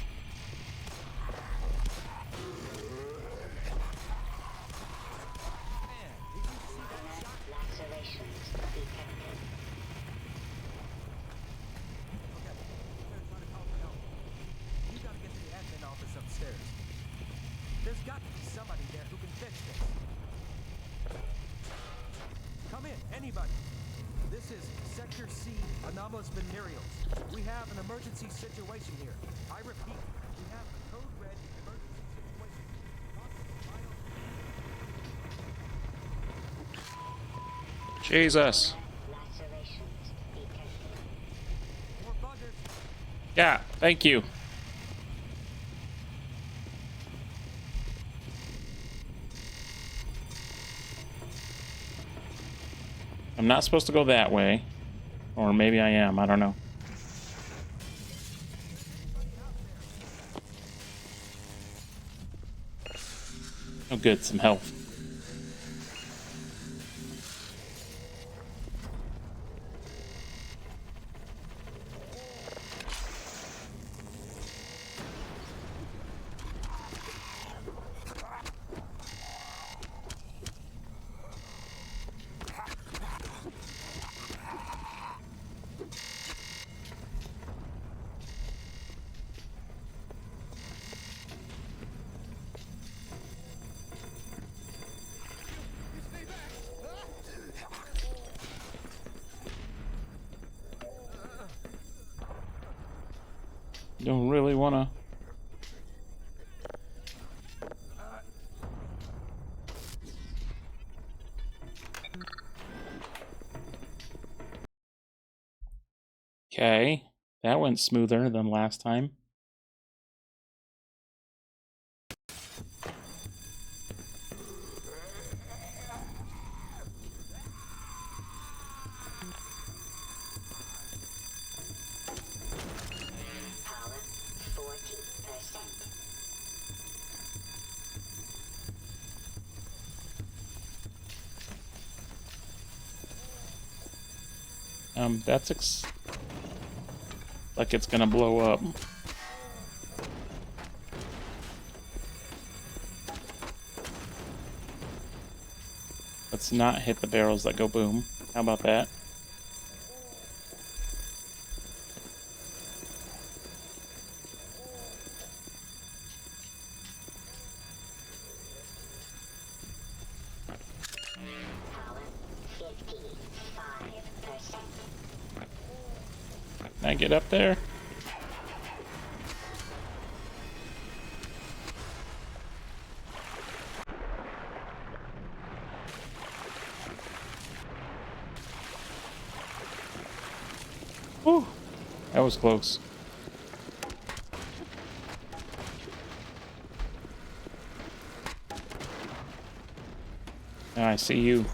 C: Sector C, anomalous venereals. We have an emergency situation here. I repeat, we have a code red emergency situation.
A: Jesus. Yeah, thank you. I'm not supposed to go that way. Or maybe I am, I don't know. Oh good, some health. Don't really wanna. Okay, that went smoother than last time. That's like it's gonna blow up. Let's not hit the barrels that go boom. How about that? Can I get up there? Whew, that was close. Now I see you.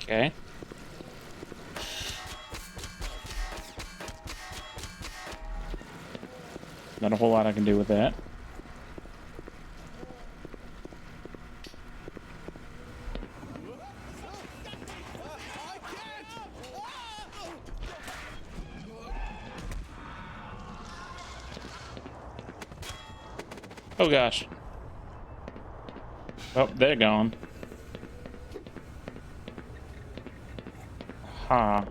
A: Okay. Not a whole lot I can do with that. Oh gosh. Oh, they're gone. Ha.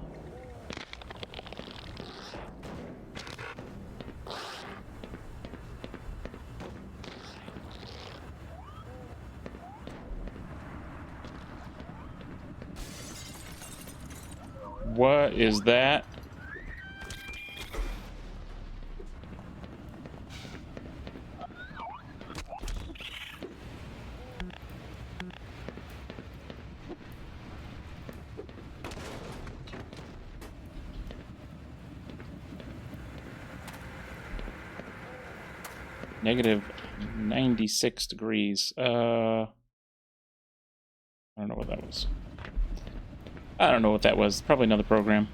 A: What is that? Negative 96 degrees. I don't know what that was. I don't know what that was. Probably another program.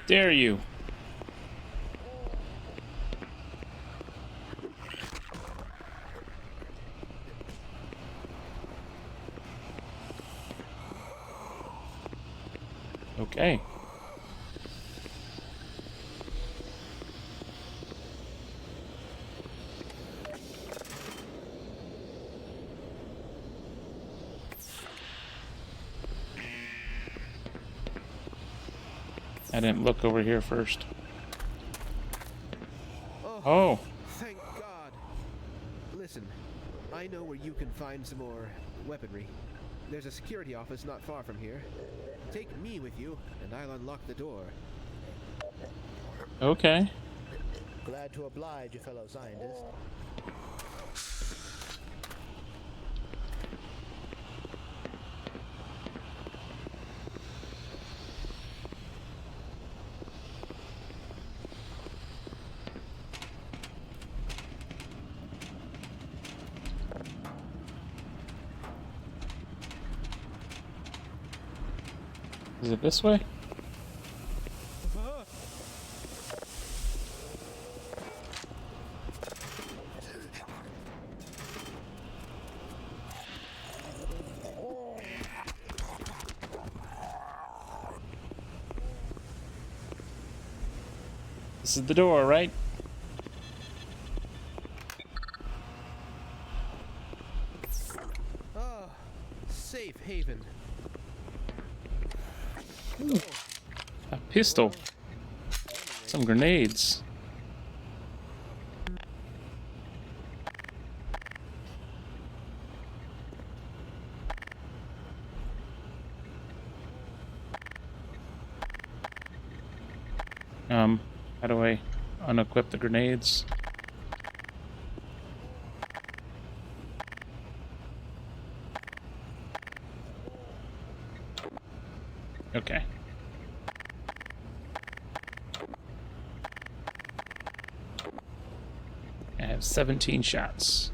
A: Dare you? Okay. I didn't look over here first. Oh.
E: Thank God. Listen, I know where you can find some more weaponry. There's a security office not far from here. Take me with you, and I'll unlock the door.
A: Okay.
J: Glad to oblige, you fellow scientist.
A: Is it this way? This is the door, right?
E: Ah, safe haven.
A: Ooh, a pistol. Some grenades. How do I unequip the grenades? Okay. I have 17 shots.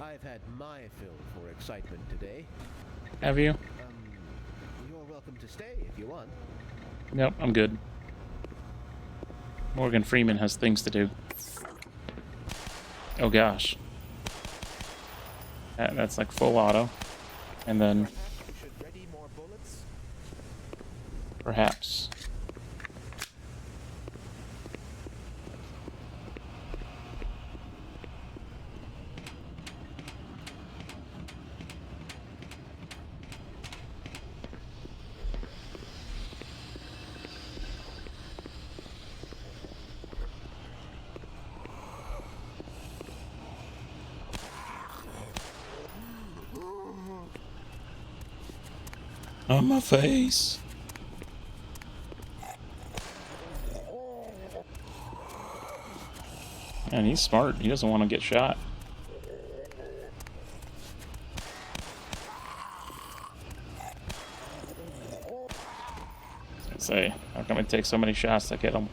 E: I've had my fill for excitement today.
A: Have you?
E: You're welcome to stay if you want.
A: Nope, I'm good. Morgan Freeman has things to do. Oh gosh. That's like full auto. And then...
E: Perhaps you should ready more bullets?
A: Perhaps. On my face. And he's smart. He doesn't want to get shot. I say, how come it takes so many shots to get him?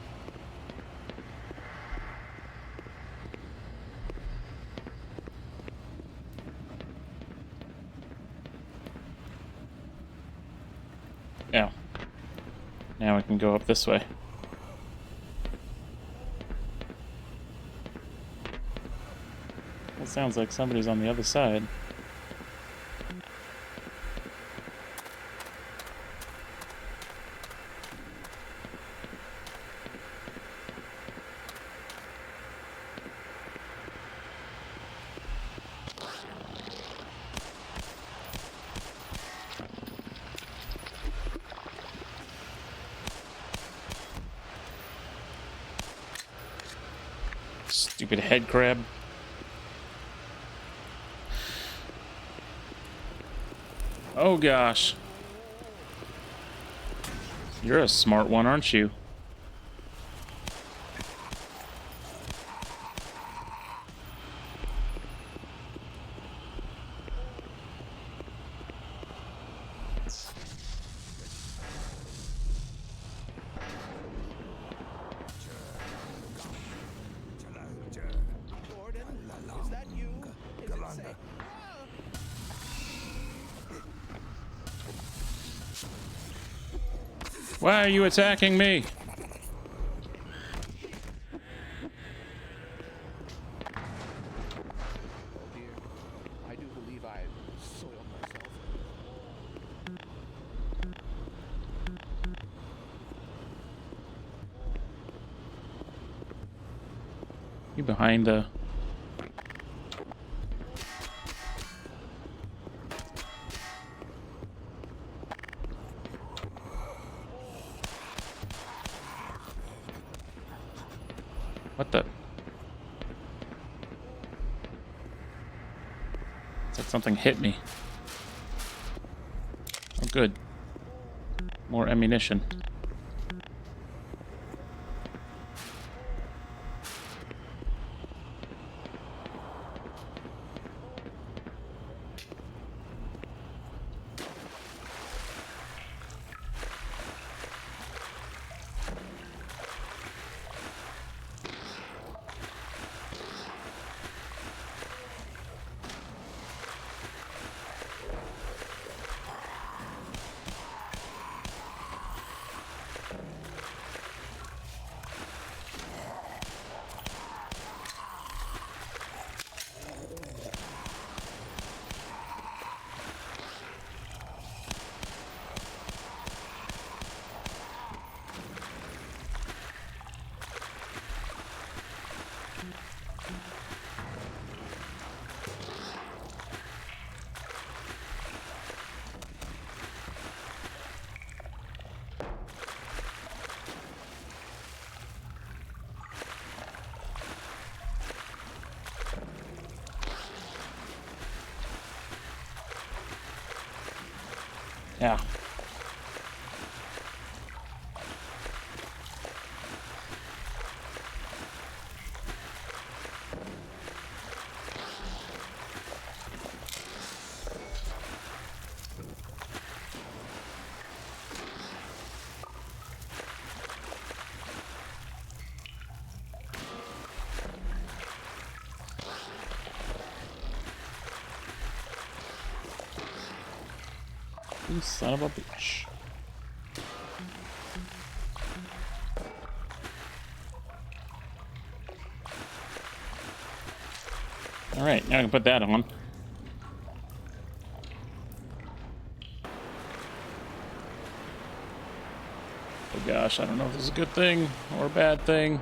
A: Yeah. Now we can go up this way. It sounds like somebody's on the other side. Stupid head crab. Oh gosh. You're a smart one, aren't you?
E: Gordon, is that you? Is it safe?
A: Why are you attacking me?
E: Oh dear, I do believe I soiled myself.
A: You behind the... What the? It's like something hit me. Oh, good. More ammunition. Yeah. You son of a bitch. Alright, now I can put that on. Oh gosh, I don't know if this is a good thing or a bad thing.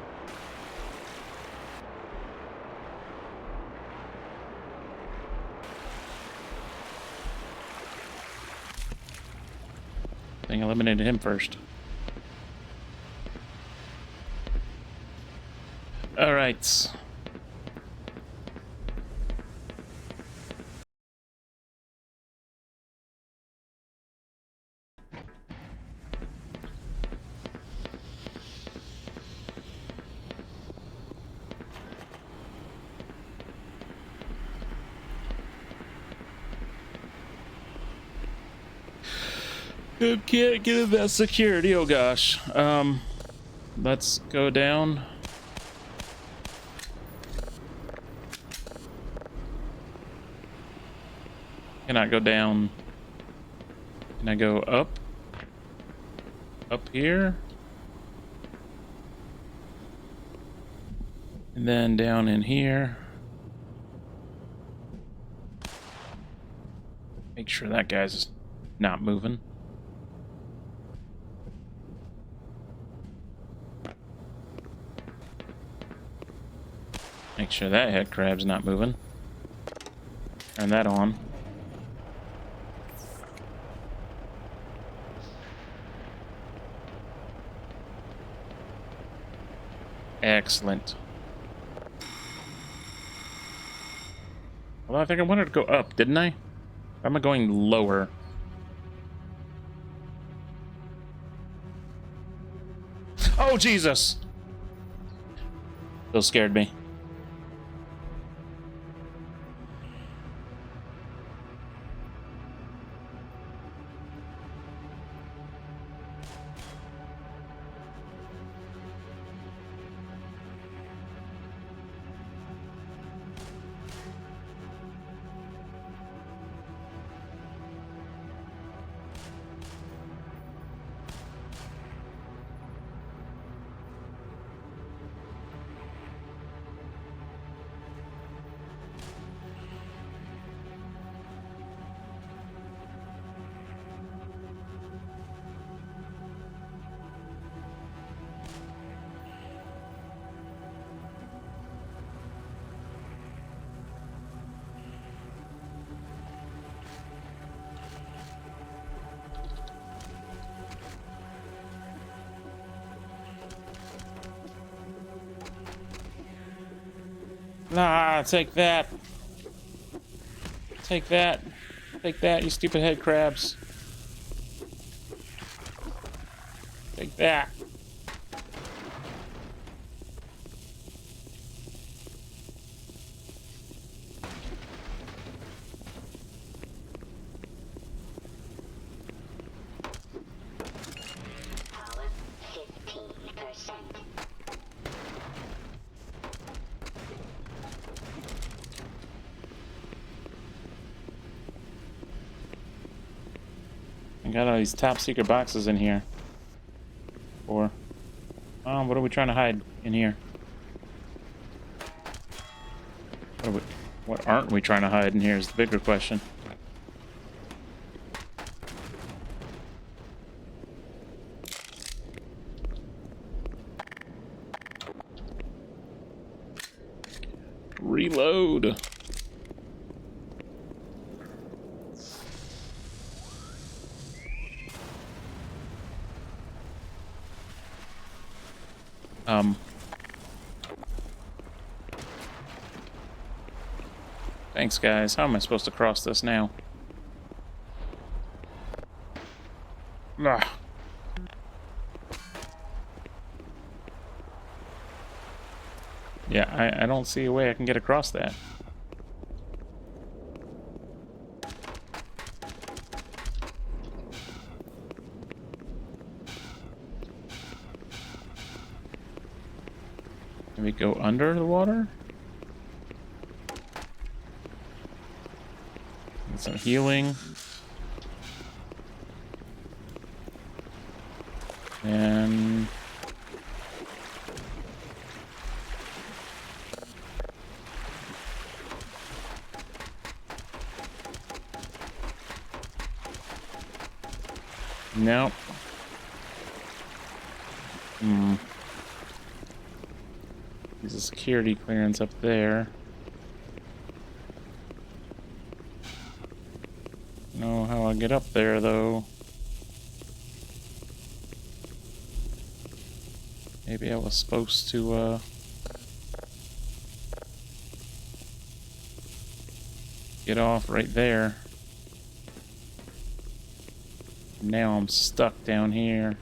A: I think I eliminated him first. Alright. Can't get in that security. Oh gosh. Let's go down. Can I go down? Can I go up? Up here? And then down in here. Make sure that guy's not moving. Make sure that head crab's not moving. Turn that on. Excellent. Well, I think I wanted to go up, didn't I? Or am I going lower? Oh, Jesus! Still scared me. Nah, take that. Take that. Take that, you stupid head crabs. Take that.
G: Power 15%.
A: I got all these top secret boxes in here. Or, what are we trying to hide in here? What aren't we trying to hide in here is the bigger question. Reload. Thanks, guys. How am I supposed to cross this now? Ah. Yeah, I don't see a way I can get across that. Can we go under the water? Get some healing. Nope. There's a security clearance up there. Know how I get up there, though. Maybe I was supposed to, get off right there. Now I'm stuck down here.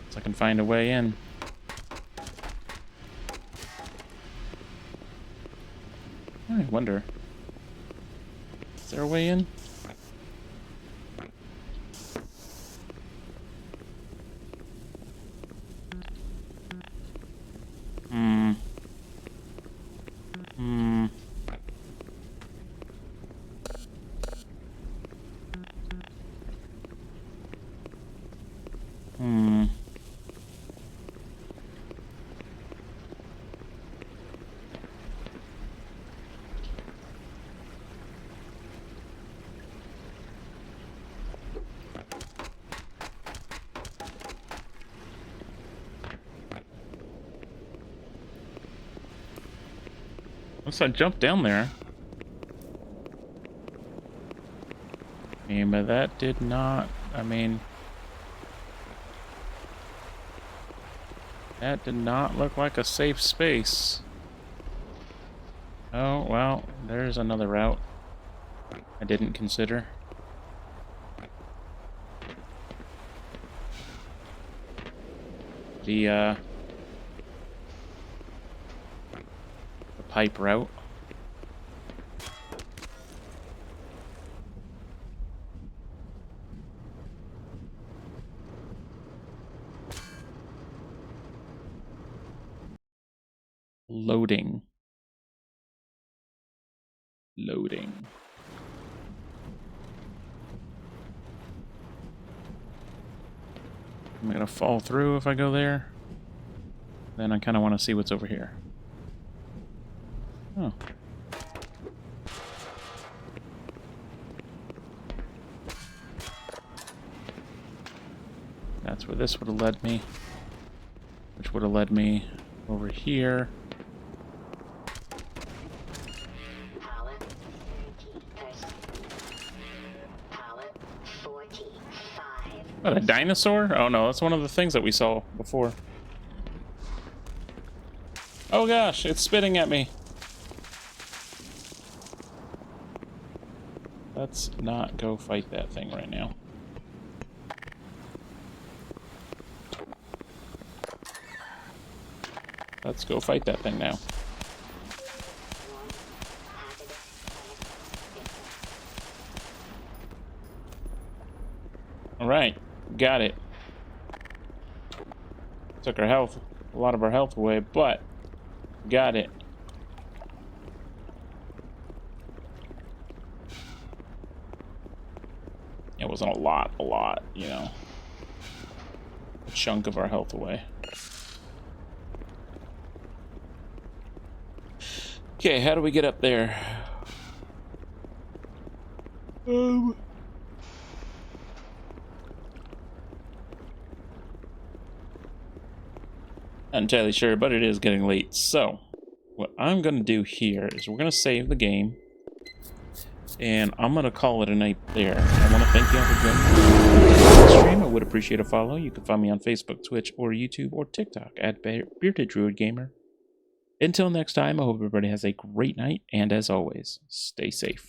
A: So I can find a way in. I wonder. Is there a way in? Once I jumped down there. But that did not, that did not look like a safe space. Oh, well, there's another route I didn't consider. The pipe route. Loading. I'm gonna fall through if I go there. Then I kind of want to see what's over here. Oh. That's where this would have led me. Which would have led me over here. What, a dinosaur? Oh no, that's one of the things that we saw before. Oh gosh, it's spitting at me. Let's not go fight that thing right now. Let's go fight that thing now. Alright, got it. Took our health, a lot of our health away, but got it. It wasn't a lot, you know. A chunk of our health away. Okay, how do we get up there? Not entirely sure, but it is getting late. So, what I'm going to do here is we're going to save the game. And I'm going to call it a night there. I want to thank you all for joining the stream. I would appreciate a follow. You can find me on Facebook, Twitch, or YouTube, or TikTok at Bearded Druid Gamer. Until next time, I hope everybody has a great night. And as always, stay safe.